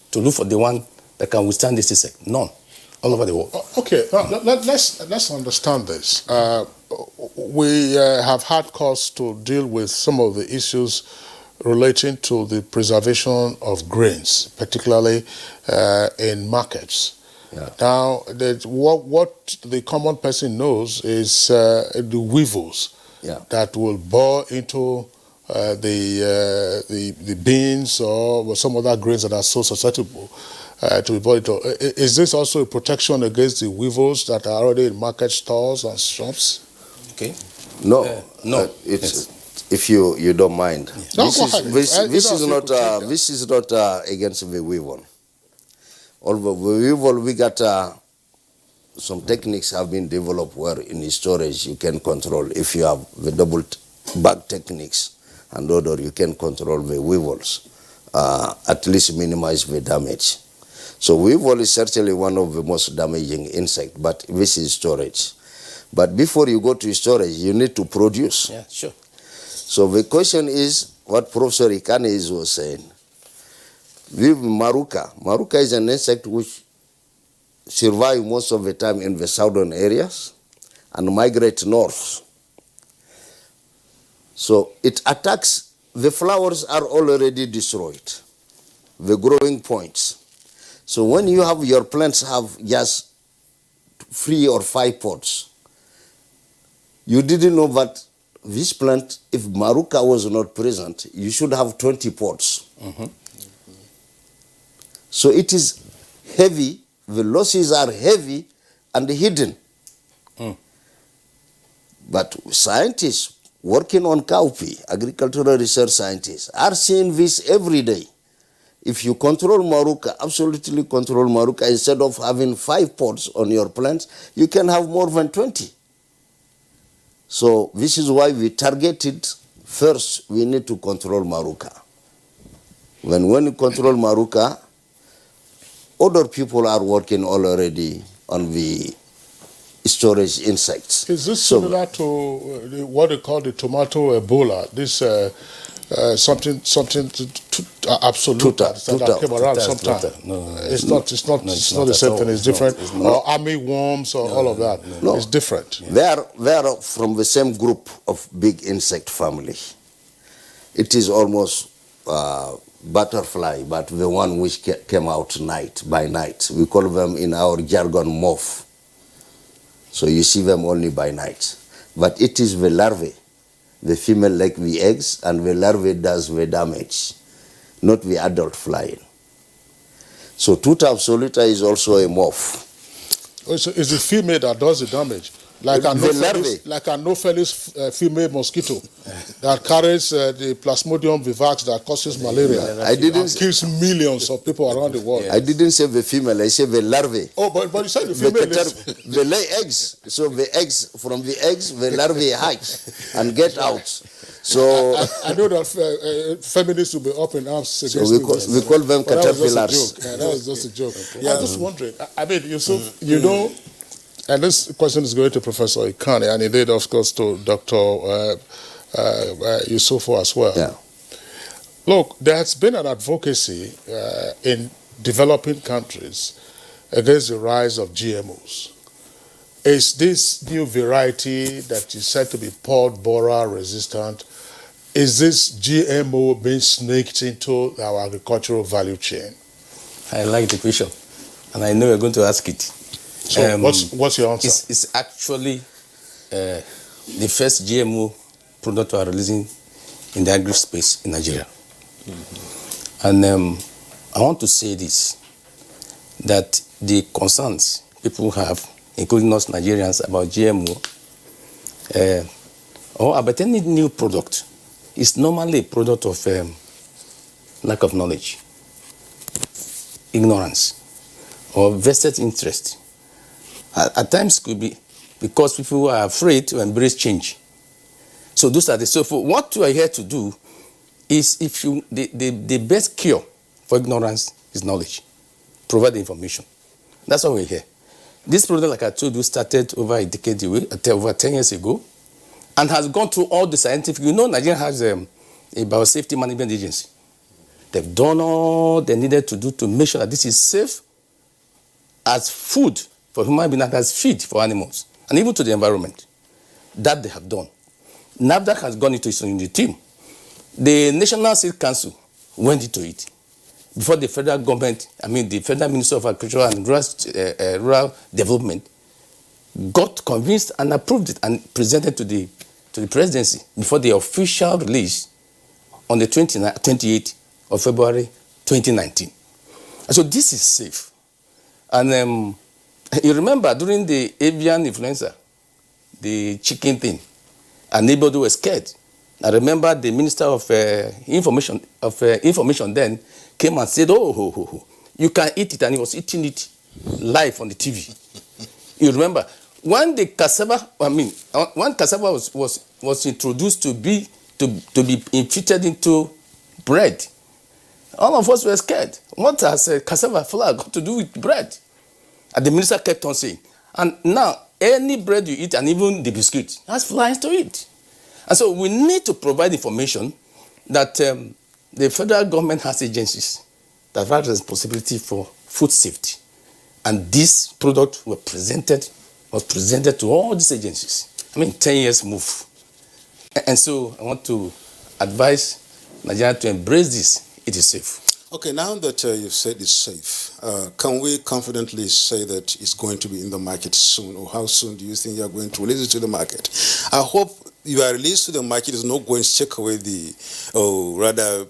to look for the one that can withstand this insect. None, all over the world. Okay, let's understand this. We have had cause to deal with some of the issues relating to the preservation of grains, particularly in markets. Yeah. Now, what the common person knows is the weevils that will bore into the beans or some other grains that are so susceptible to be boiled. Is this also a protection against the weevils that are already in market stores and shops? Okay. No. If you don't mind. No, this is not against the weevil. Although the weevil, we got some techniques have been developed where in storage you can control. If you have the double bag techniques and other, you can control the weevils, at least minimize the damage. So weevil is certainly one of the most damaging insects, but this is storage. But before you go to storage, you need to produce. Yeah, sure. So the question is what Professor Ikane was saying. With Maruca. Maruca is an insect which survives most of the time in the southern areas and migrate north. So it attacks, the flowers are already destroyed, the growing points. So when you have your plants have just 3 or 5 pods, you didn't know that this plant, if Maruca was not present, you should have 20 pods. Mm-hmm. So it is heavy, the losses are heavy and hidden. Mm. But scientists working on cowpea, agricultural research scientists, are seeing this every day. If you control Maruca, absolutely control Maruca, instead of having 5 pods on your plants, you can have more than 20. So this is why we targeted, first we need to control Maruca. When you control Maruca, other people are working already on the storage insects. Is this similar to what they call the tomato Ebola? This something absolute that came around sometime. No, it's not the same thing. It's different. Or army worms or all of that. No. It's different. They are from the same group of big insect family. It is almost butterfly, but the one which came out by night. We call them in our jargon moth. So you see them only by night. But it is the larvae. The female like the eggs, and the larvae does the damage, not the adult flying. So Tuta absoluta is also a moth. Oh, so it's the female that does the damage? Like an Anopheles female mosquito that carries the Plasmodium vivax that causes malaria. I didn't and kills millions of people around the world. I didn't say the female, I said the larvae. Oh, but you said the female They lay eggs. So from the eggs, the larvae hatch and get out. So I know that feminists will be up in arms against we call them caterpillars. That was just a joke. I'm just wondering. I mean, Yusuf, you know. And this question is going to Professor Ikane, and indeed, of course, to Dr. Yusufu as well. Yeah. Look, there has been an advocacy in developing countries against the rise of GMOs. Is this new variety that is said to be pod borer resistant, is this GMO being snaked into our agricultural value chain? I like the question, and I know you're going to ask it. So what's your answer? It's actually the first GMO product we are releasing in the agri space in Nigeria. Mm-hmm. And I want to say this, that the concerns people have, including us Nigerians, about GMO or about any new product is normally a product of lack of knowledge, ignorance, or vested interest. At times could be because people are afraid to embrace change. So those are the so for what we are here to do is the best cure for ignorance is knowledge. Provide the information. That's why we're here. This product, like I told you, started over a decade away, over 10 years ago, and has gone through all the scientific. You know, Nigeria has a biosafety management agency. They've done all they needed to do to make sure that this is safe as food for human beings, as feed for animals, and even to the environment. That they have done. NAFDAC has gone into the team. The National Seed Council went into it. Before the federal government, the Federal Minister of Agriculture and Rural Development got convinced and approved it and presented to the presidency before the official release on the 28th of February 2019. And so this is safe. And you remember during the avian influenza, the chicken thing, and neighbors were scared. I remember the Minister of Information then came and said, oh, you can eat it, and he was eating it live on the TV. You remember when the cassava, when cassava was introduced to be infused into bread, all of us were scared. What has cassava flour got to do with bread? And the minister kept on saying, and now any bread you eat, and even the biscuit, has flour to it. And so we need to provide information that the federal government has agencies that have responsibility for food safety. And this product was presented to all these agencies. 10 years move. And so I want to advise Nigeria to embrace this. It is safe. Okay, now that you've said it's safe, can we confidently say that it's going to be in the market soon? Or how soon do you think you're going to release it to the market? I hope you are released to the market is not going to take away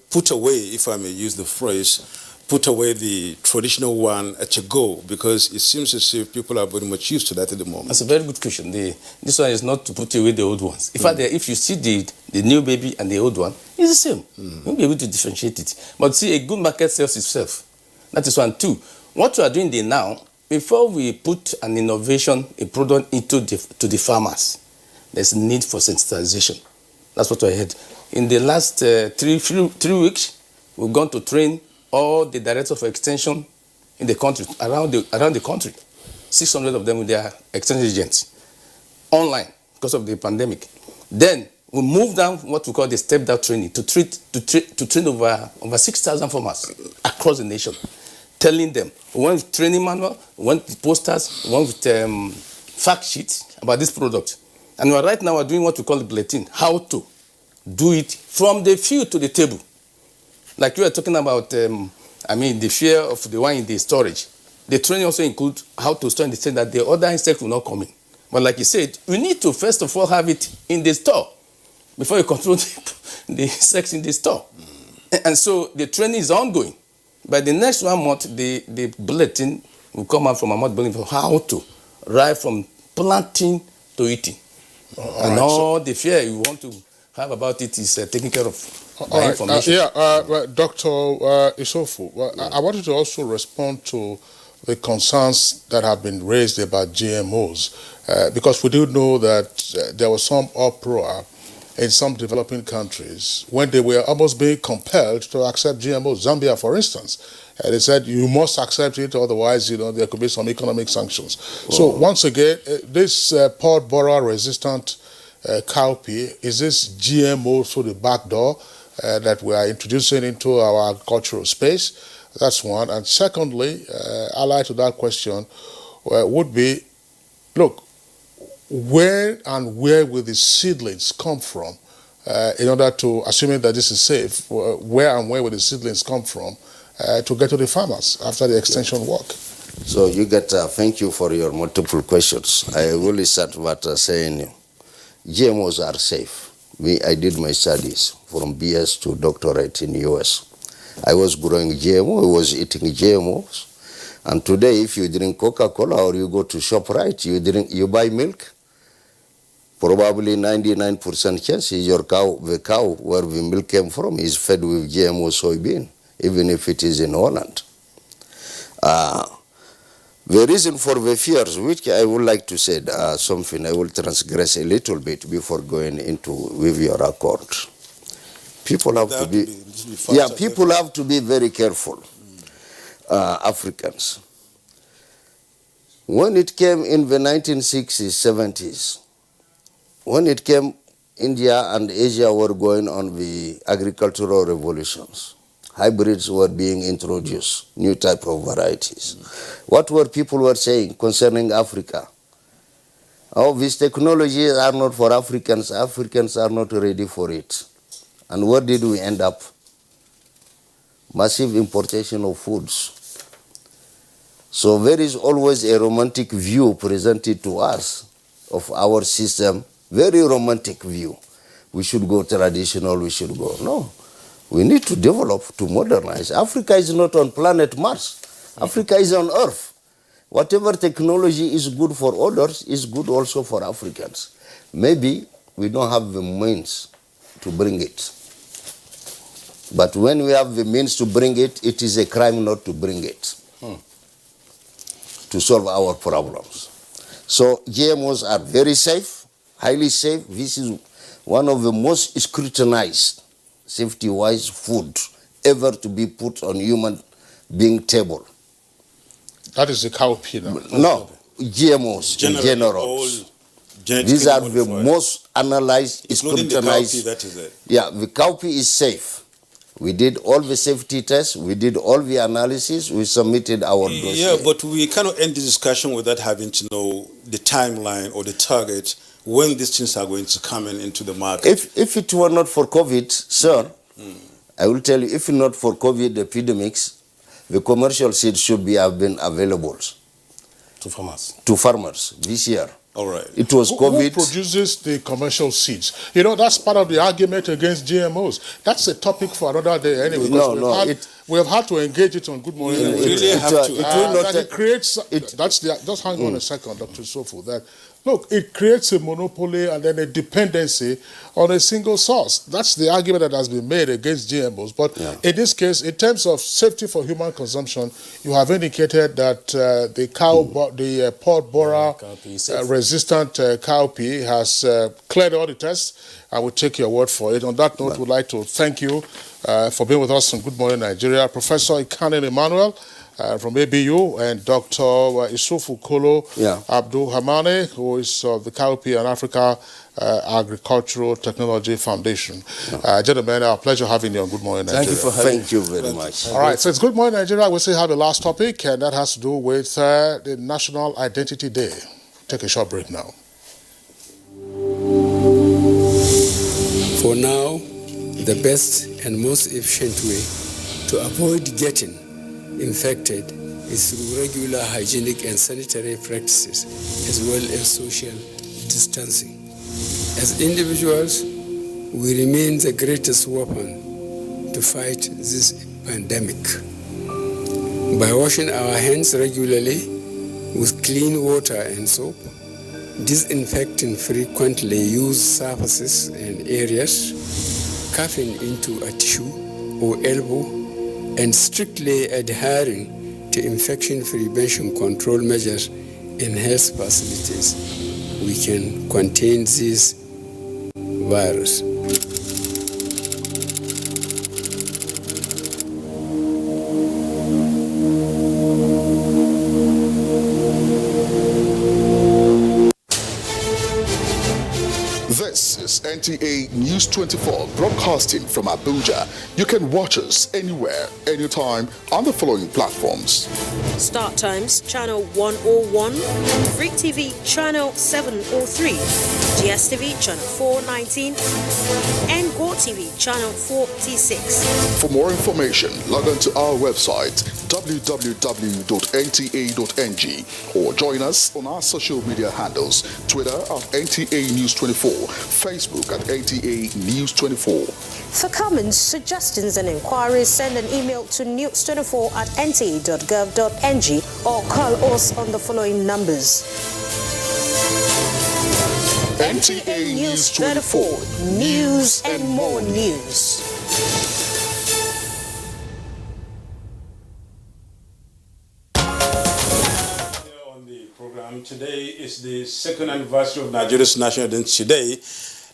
put away, if I may use the phrase, put away the traditional one at a go, because it seems as if people are very much used to that at the moment. That's a very good question. This one is not to put away the old ones. In fact, if you see the new baby and the old one, It's the same. You won't be able to differentiate it. But see, a good market sells itself. That is one. Two, what we are doing there now, before we put an innovation, a product into to the farmers, there's a need for sensitization. That's what I heard. In the last 3 weeks, we've gone to train all the directors of extension in the country, around the country. 600 of them with their extension agents, online because of the pandemic. Then we moved down what we call the step-down training to train over 6,000 farmers across the nation, telling them, we want with training manual, we want with posters, we want with fact sheets about this product. And right now we're doing what we call the bulletin, how to do it from the field to the table. Like you were talking about, the fear of the one in the storage. The training also includes how to store in the sense that the other insects will not come in. But like you said, we need to first of all have it in the store before you control the insects in the store. And so the training is ongoing. By the next 1 month, the bulletin will come out from a month bulletin for how to, right from planting to eating. All the fear you want to have about it is taken care of by information. Dr. Isofu, I wanted to also respond to the concerns that have been raised about GMOs, because we do know that there was some uproar in some developing countries when they were almost being compelled to accept GMOs. Zambia, for instance, they said you must accept it, otherwise, there could be some economic sanctions. Whoa. So once again, this pod borer resistant cowpea, is this GMO through the back door that we are introducing into our agricultural space? That's one. And secondly, allied to that question would be, look, where will the seedlings come from in order to, assuming that this is safe, where will the seedlings come from to get to the farmers after the extension work? So you get, thank you for your multiple questions. I will start by saying GMOs are safe. I did my studies from BS to doctorate in US. I was growing GMO, I was eating GMOs. And today, if you drink Coca-Cola or you go to ShopRite, you buy milk, probably 99% chance is the cow where the milk came from is fed with GMO soybean, even if it is in Holland. The reason for the fears, which I would like to say something, I will transgress a little bit before going into with your accord. People have to be people have to be very careful. Africans. When it came in the 1960s, 70s, when it came, India and Asia were going on the agricultural revolutions. Hybrids were being introduced, new type of varieties. What were people saying concerning Africa? Oh, these technologies are not for Africans. Africans are not ready for it. And where did we end up? Massive importation of foods. So there is always a romantic view presented to us of our system, very romantic view. We should go traditional, we should go. No, we need to develop, to modernize. Africa is not on planet Mars. Africa is on Earth. Whatever technology is good for others is good also for Africans. Maybe we don't have the means to bring it. But when we have the means to bring it, it is a crime not to bring it to solve our problems. So GMOs are very safe, highly safe. This is one of the most scrutinized safety-wise food ever to be put on human being table. That is the cowpea. No, GMOs in general. These are the most analyzed, scrutinized. That is it. Yeah, the cowpea is safe. We did all the safety tests, we did all the analysis, we submitted our dossier. Yeah, but we cannot end the discussion without having to know the timeline or the target when these things are going to come into the market. If it were not for COVID, sir, I will tell you, if not for COVID epidemics, the commercial seeds should have been available to farmers. To farmers this year. All right. It was COVID. Who produces the commercial seeds? That's part of the argument against GMOs. That's a topic for another day anyway. We have had to engage it on Good Morning. Just hang on a second, Dr. Sofu, that look, it creates a monopoly and then a dependency on a single source. That's the argument that has been made against GMOs. But in this case, in terms of safety for human consumption, you have indicated that the pod borer resistant cowpea has cleared all the tests. I will take your word for it. On that note, we'd like to thank you for being with us on Good Morning Nigeria. Professor Ikanin Emmanuel from ABU and Dr. Isufu Kolo Abdul Hamane, who is of the Cowpea and Africa Agricultural Technology Foundation. Gentlemen, our pleasure having you on Good Morning Nigeria. Thank you for having Thank you very much. All right, so it's Good Morning Nigeria. We still have a last topic, and that has to do with the National Identity Day. Take a short break now. For now, the best and most efficient way to avoid getting infected is through regular hygienic and sanitary practices, as well as social distancing. As individuals, we remain the greatest weapon to fight this pandemic. By washing our hands regularly with clean water and soap, disinfecting frequently used surfaces and areas, coughing into a tissue or elbow, and strictly adhering to infection prevention control measures in health facilities, we can contain this virus. This is NTA News 24 broadcasting from Abuja. You can watch us anywhere, anytime on the following platforms. Start Times, Channel 101, Freak TV, Channel 703, GSTV, Channel 419, and Go TV, Channel 46. For more information, log on to our website, www.nta.ng, or join us on our social media handles, Twitter at NTA News 24, Facebook at NTA News 24. For comments, suggestions, and inquiries, send an email to news24@nta.gov.ng or call us on the following numbers. NTA News 24, news and more news. Today is the second anniversary of Nigeria's National Identity Day,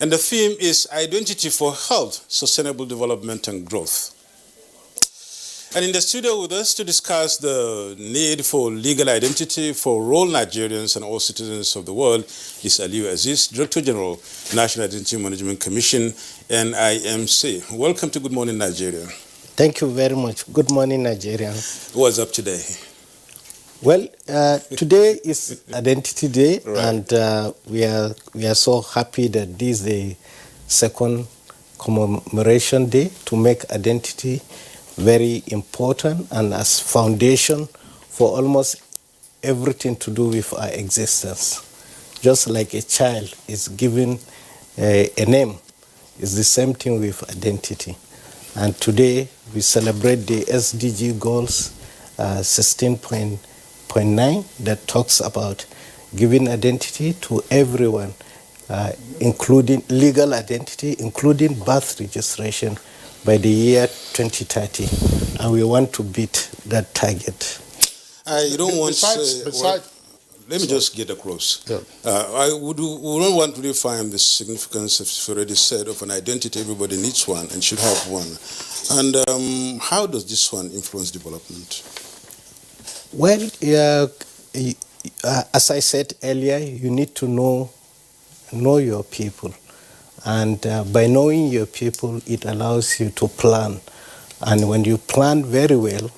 and the theme is Identity for Health, Sustainable Development and Growth. And in the studio with us to discuss the need for legal identity for all Nigerians and all citizens of the world is Aliyu Aziz, Director General, National Identity Management Commission, NIMC. Welcome to Good Morning Nigeria. Thank you very much. Good morning, Nigeria. What's up today? Well, today is Identity Day, Right. and we are so happy that this is the second commemoration day to make identity very important and as foundation for almost everything to do with our existence. Just like a child is given a name, it's the same thing with identity. And today we celebrate the SDG goals 16.9 that talks about giving identity to everyone, including legal identity, including birth registration by the year 2030. And we want to beat that target. I don't want to... Let me just get across. Yeah. We don't want to define the significance, as you've already said, of an identity. Everybody needs one and should have one. And how does this one influence development? Well, as I said earlier, you need to know your people. And by knowing your people, it allows you to plan. And when you plan very well,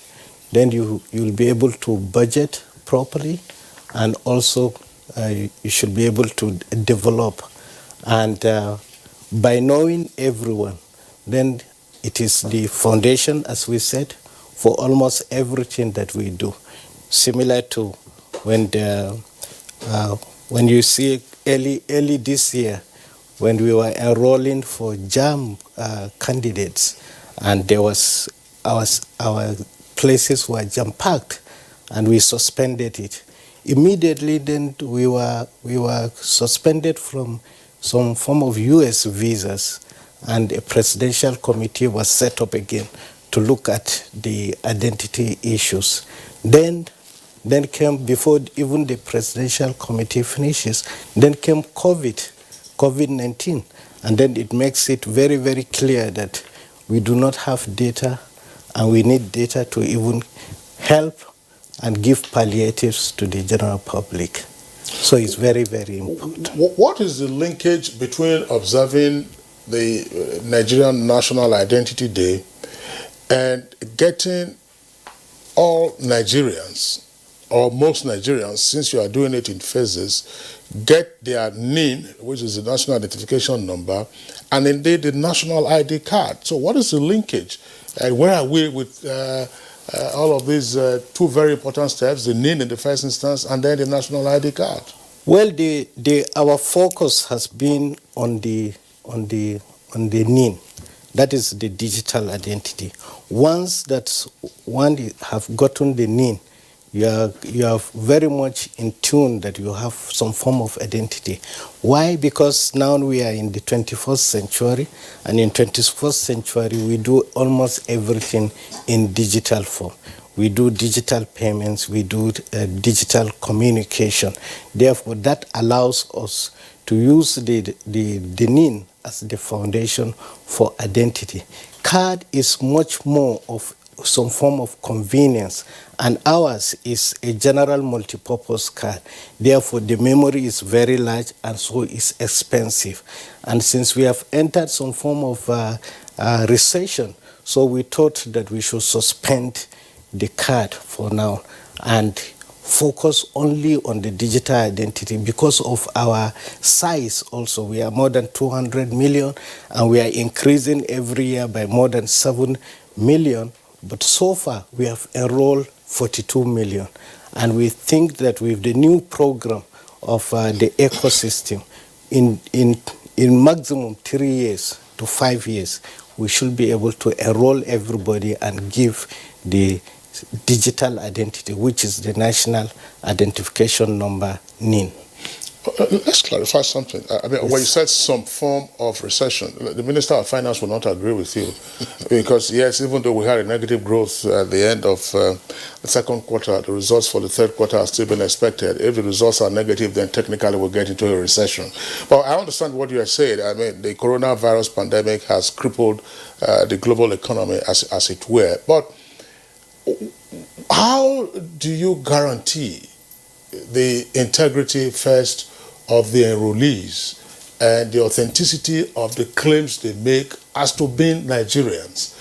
then you'll be able to budget properly, and also you should be able to develop. And by knowing everyone, then it is the foundation, as we said, for almost everything that we do. Similar to when you see early this year, when we were enrolling for JAM candidates, and there was our places were jam-packed, and we suspended it. immediately then we were suspended from some form of US visas, and a presidential committee was set up again to look at the identity issues. Then came, before even the presidential committee finishes, then came COVID-19, and then it makes it very, very clear that we do not have data, and we need data to even help and give palliatives to the general public. So it's very, very important. What is the linkage between observing the Nigerian National Identity Day and getting all Nigerians, or most Nigerians, since you are doing it in phases, get their NIN, which is the National Identification Number, and indeed the National ID card? So what is the linkage? And where are we with all of these two very important steps, the NIN in the first instance, and then the National ID card? Well, our focus has been on the NIN. That is the digital identity. Once that one have gotten the NIN, you are very much in tune that you have some form of identity. Why? Because now we are in the 21st century, and in 21st century we do almost everything in digital form. We do digital payments, we do digital communication. Therefore, that allows us to use the NIN as the foundation for identity. Card is much more of some form of convenience, and ours is a general multipurpose card. Therefore, the memory is very large and so is expensive. And since we have entered some form of recession, so we thought that we should suspend the card for now and focus only on the digital identity because of our size also. We are more than 200 million and we are increasing every year by more than 7 million. But so far we have enrolled 42 million. And we think that with the new program of the ecosystem, in maximum 3 years to 5 years, we should be able to enroll everybody and give the digital identity, which is the National Identification Number, NIN. Let's clarify something. I mean, when you said some form of recession, the Minister of Finance will not agree with you because, yes, even though we had a negative growth at the end of the second quarter, the results for the third quarter are still being expected. If the results are negative, then technically we'll get into a recession. But I understand what you are saying. I mean, the coronavirus pandemic has crippled the global economy, as it were. But how do you guarantee the integrity first of the enrollees and the authenticity of the claims they make as to being Nigerians?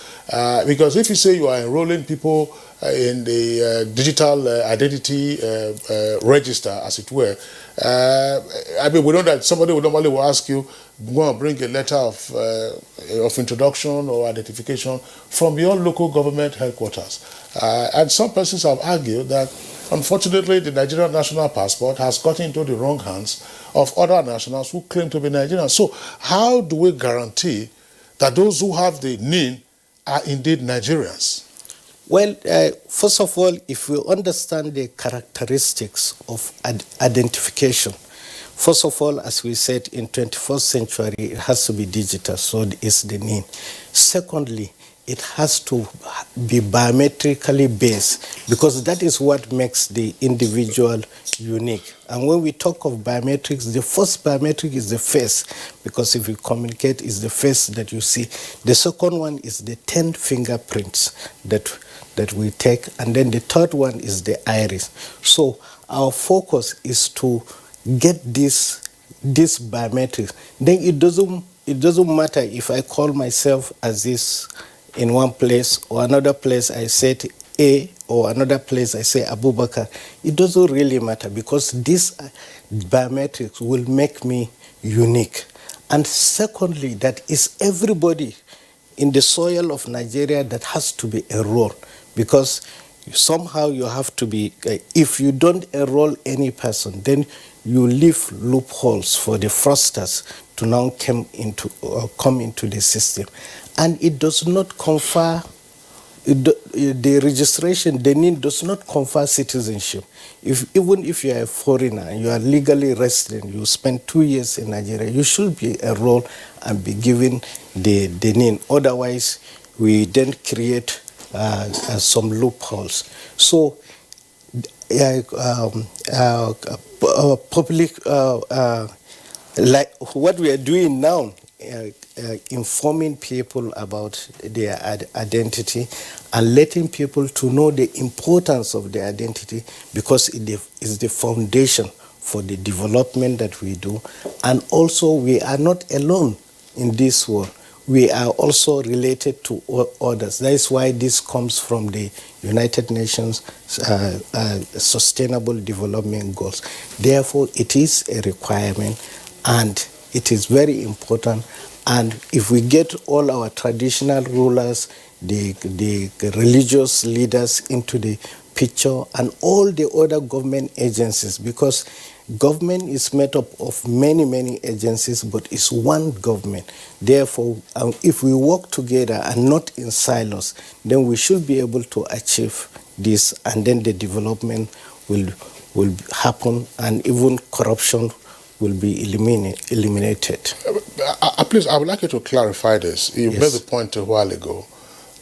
Because if you say you are enrolling people in the digital identity register, as it were, I mean, we know that somebody would normally ask you, go and bring a letter of introduction or identification from your local government headquarters. And some persons have argued that, unfortunately, the Nigerian national passport has gotten into the wrong hands of other nationals who claim to be Nigerians. So how do we guarantee that those who have the NIN are indeed Nigerians? Well, first of all, if we understand the characteristics of identification, first of all, as we said, in 21st century, it has to be digital, so it's the NIN. Secondly, it has to be biometrically based because that is what makes the individual unique. And when we talk of biometrics, the first biometric is the face, because if you communicate, it's the face that you see. The second one is the 10 fingerprints that we take, and then the third one is the iris. So our focus is to get this biometrics. Then it doesn't matter if I call myself as this in one place or another place I said A or another place I say Abubakar. It doesn't really matter because these biometrics will make me unique. And secondly, that is everybody in the soil of Nigeria that has to be enrolled, because somehow you have to be, if you don't enroll any person, then you leave loopholes for the fraudsters to now come into the system. And it does not confer, the registration, the NIN does not confer citizenship. Even if you are a foreigner and you are legally resident, you spend 2 years in Nigeria, you should be enrolled and be given the NIN. Otherwise, we then create some loopholes. So, public, like what we are doing now, informing people about their identity and letting people to know the importance of their identity, because it is the foundation for the development that we do. And also, we are not alone in this world. We are also related to others. That is why this comes from the United Nations Sustainable Development Goals. Therefore, it is a requirement and it is very important. And if we get all our traditional rulers, the religious leaders into the picture, and all the other government agencies, because government is made up of many, many agencies, but it's one government. Therefore, if we work together and not in silos, then we should be able to achieve this, and then the development will happen, and even corruption will be eliminated. Please, I would like you to clarify this. You made the point a while ago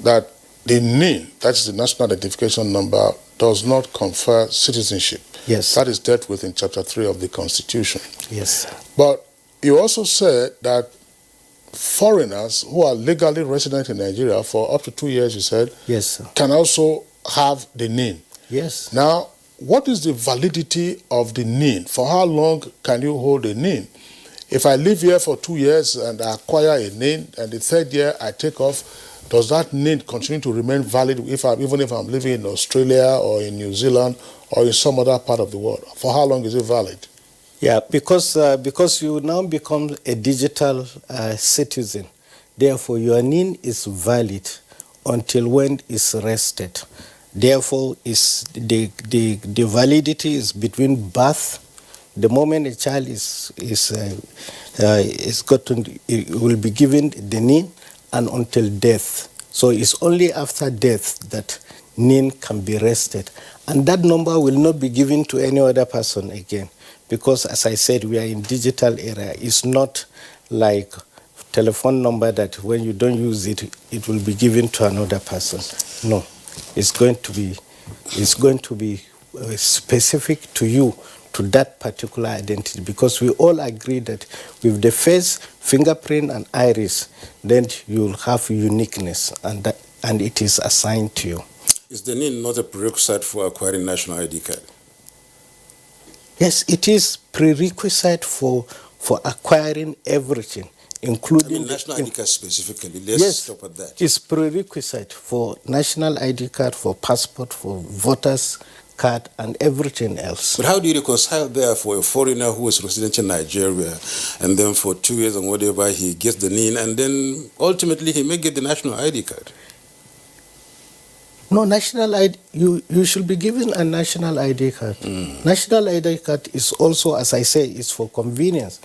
that the NIN, that's the National Identification Number, does not confer citizenship. Yes. That is dealt with in Chapter 3 of the Constitution. Yes. But you also said that foreigners who are legally resident in Nigeria for up to 2 years, you said, yes, sir, can also have the NIN. Yes. Now, what is the validity of the NIN? For how long can you hold a NIN? If I live here for 2 years and I acquire a NIN, and the third year I take off, does that NIN continue to remain valid even if I'm living in Australia or in New Zealand or in some other part of the world? For how long is it valid? Yeah, because you now become a digital citizen. Therefore, your NIN is valid until when it's rested. Therefore, the validity is between birth. The moment a child it will be given the NIN, and until death. So it's only after death that NIN can be rested. And that number will not be given to any other person again. Because as I said, we are in digital era. It's not like telephone number that when you don't use it, it will be given to another person. No, it's going to be specific to you, to that particular identity, because we all agree that with the face, fingerprint, and iris, then you'll have uniqueness, and it is assigned to you. Is the NIN not a prerequisite for acquiring national ID card? Yes, it is prerequisite for acquiring everything, including national ID card specifically. Let's stop at that. It's prerequisite for national ID card, for passport, for voters card, and everything else. But how do you reconcile there for a foreigner who is resident in Nigeria, and then for 2 years and whatever he gets the NIN, and then ultimately he may get the national ID card? No, national ID, you should be given a national ID card. National ID card is also, as I say, is for convenience.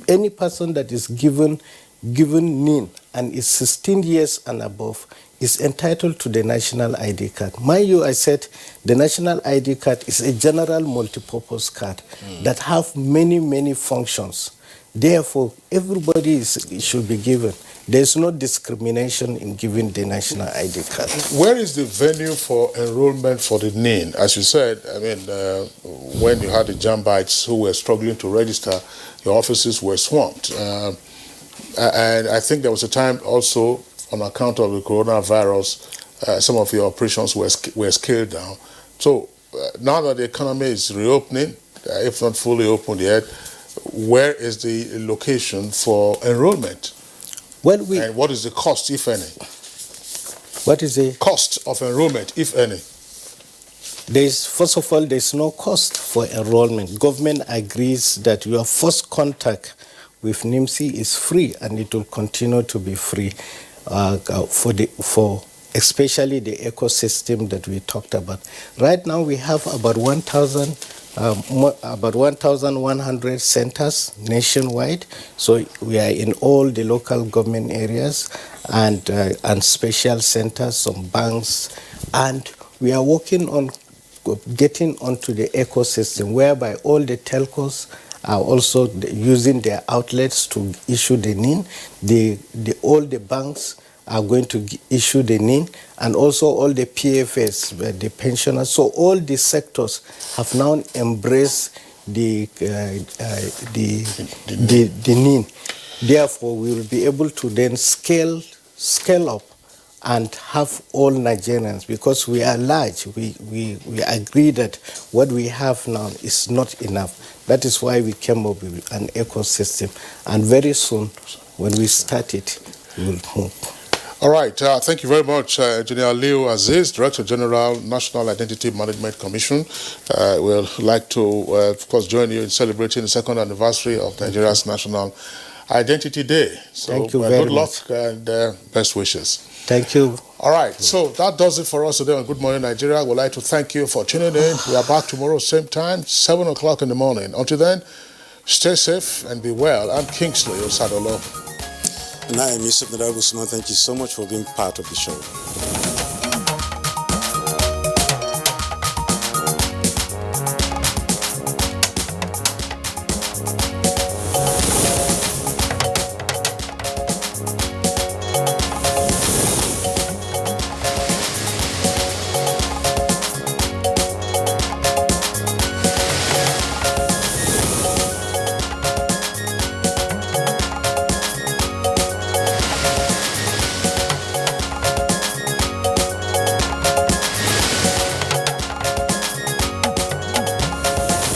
Any person that is given NIN and is 16 years and above is entitled to the national ID card. Mind you, I said the national ID card is a general multi-purpose card that have many, many functions. Therefore, everybody should be given. There's no discrimination in giving the national ID card. Where is the venue for enrollment for the NIN? As you said, I mean, when you had the Jambites who were struggling to register, your offices were swamped. And I think there was a time also, on account of the coronavirus, some of your operations were scaled down. So now that the economy is reopening, if not fully opened yet, where is the location for enrollment? And what is the cost, if any? What is the cost of enrollment, if any? First of all, there's no cost for enrollment. Government agrees that your first contact with NIMC is free, and it will continue to be free for especially the ecosystem that we talked about. Right now, we have about 1,100 centers nationwide. So we are in all the local government areas and special centers, some banks, And we are working on getting onto the ecosystem whereby all the telcos are also using their outlets to issue the NIN. All the banks are going to issue the NIN, and also all the PFS, the pensioners. So all the sectors have now embraced the NIN. Therefore, we will be able to then scale up and have all Nigerians, because we are large. We agree that what we have now is not enough. That is why we came up with an ecosystem. And very soon, when we start it, we will move. All right. Thank you very much, Engineer Leo Aziz, Director General, National Identity Management Commission. We'll like to, of course, join you in celebrating the second anniversary of Nigeria's National Identity Day. So thank you very much. Good luck and best wishes. Thank you. All right. So that does it for us today on Good Morning Nigeria. We'd like to thank you for tuning in. We are back tomorrow, same time, 7 o'clock in the morning. Until then, stay safe and be well. I'm Kingsley Osadolo. And I am Yusuf Nadal Guzman. Thank you so much for being part of the show.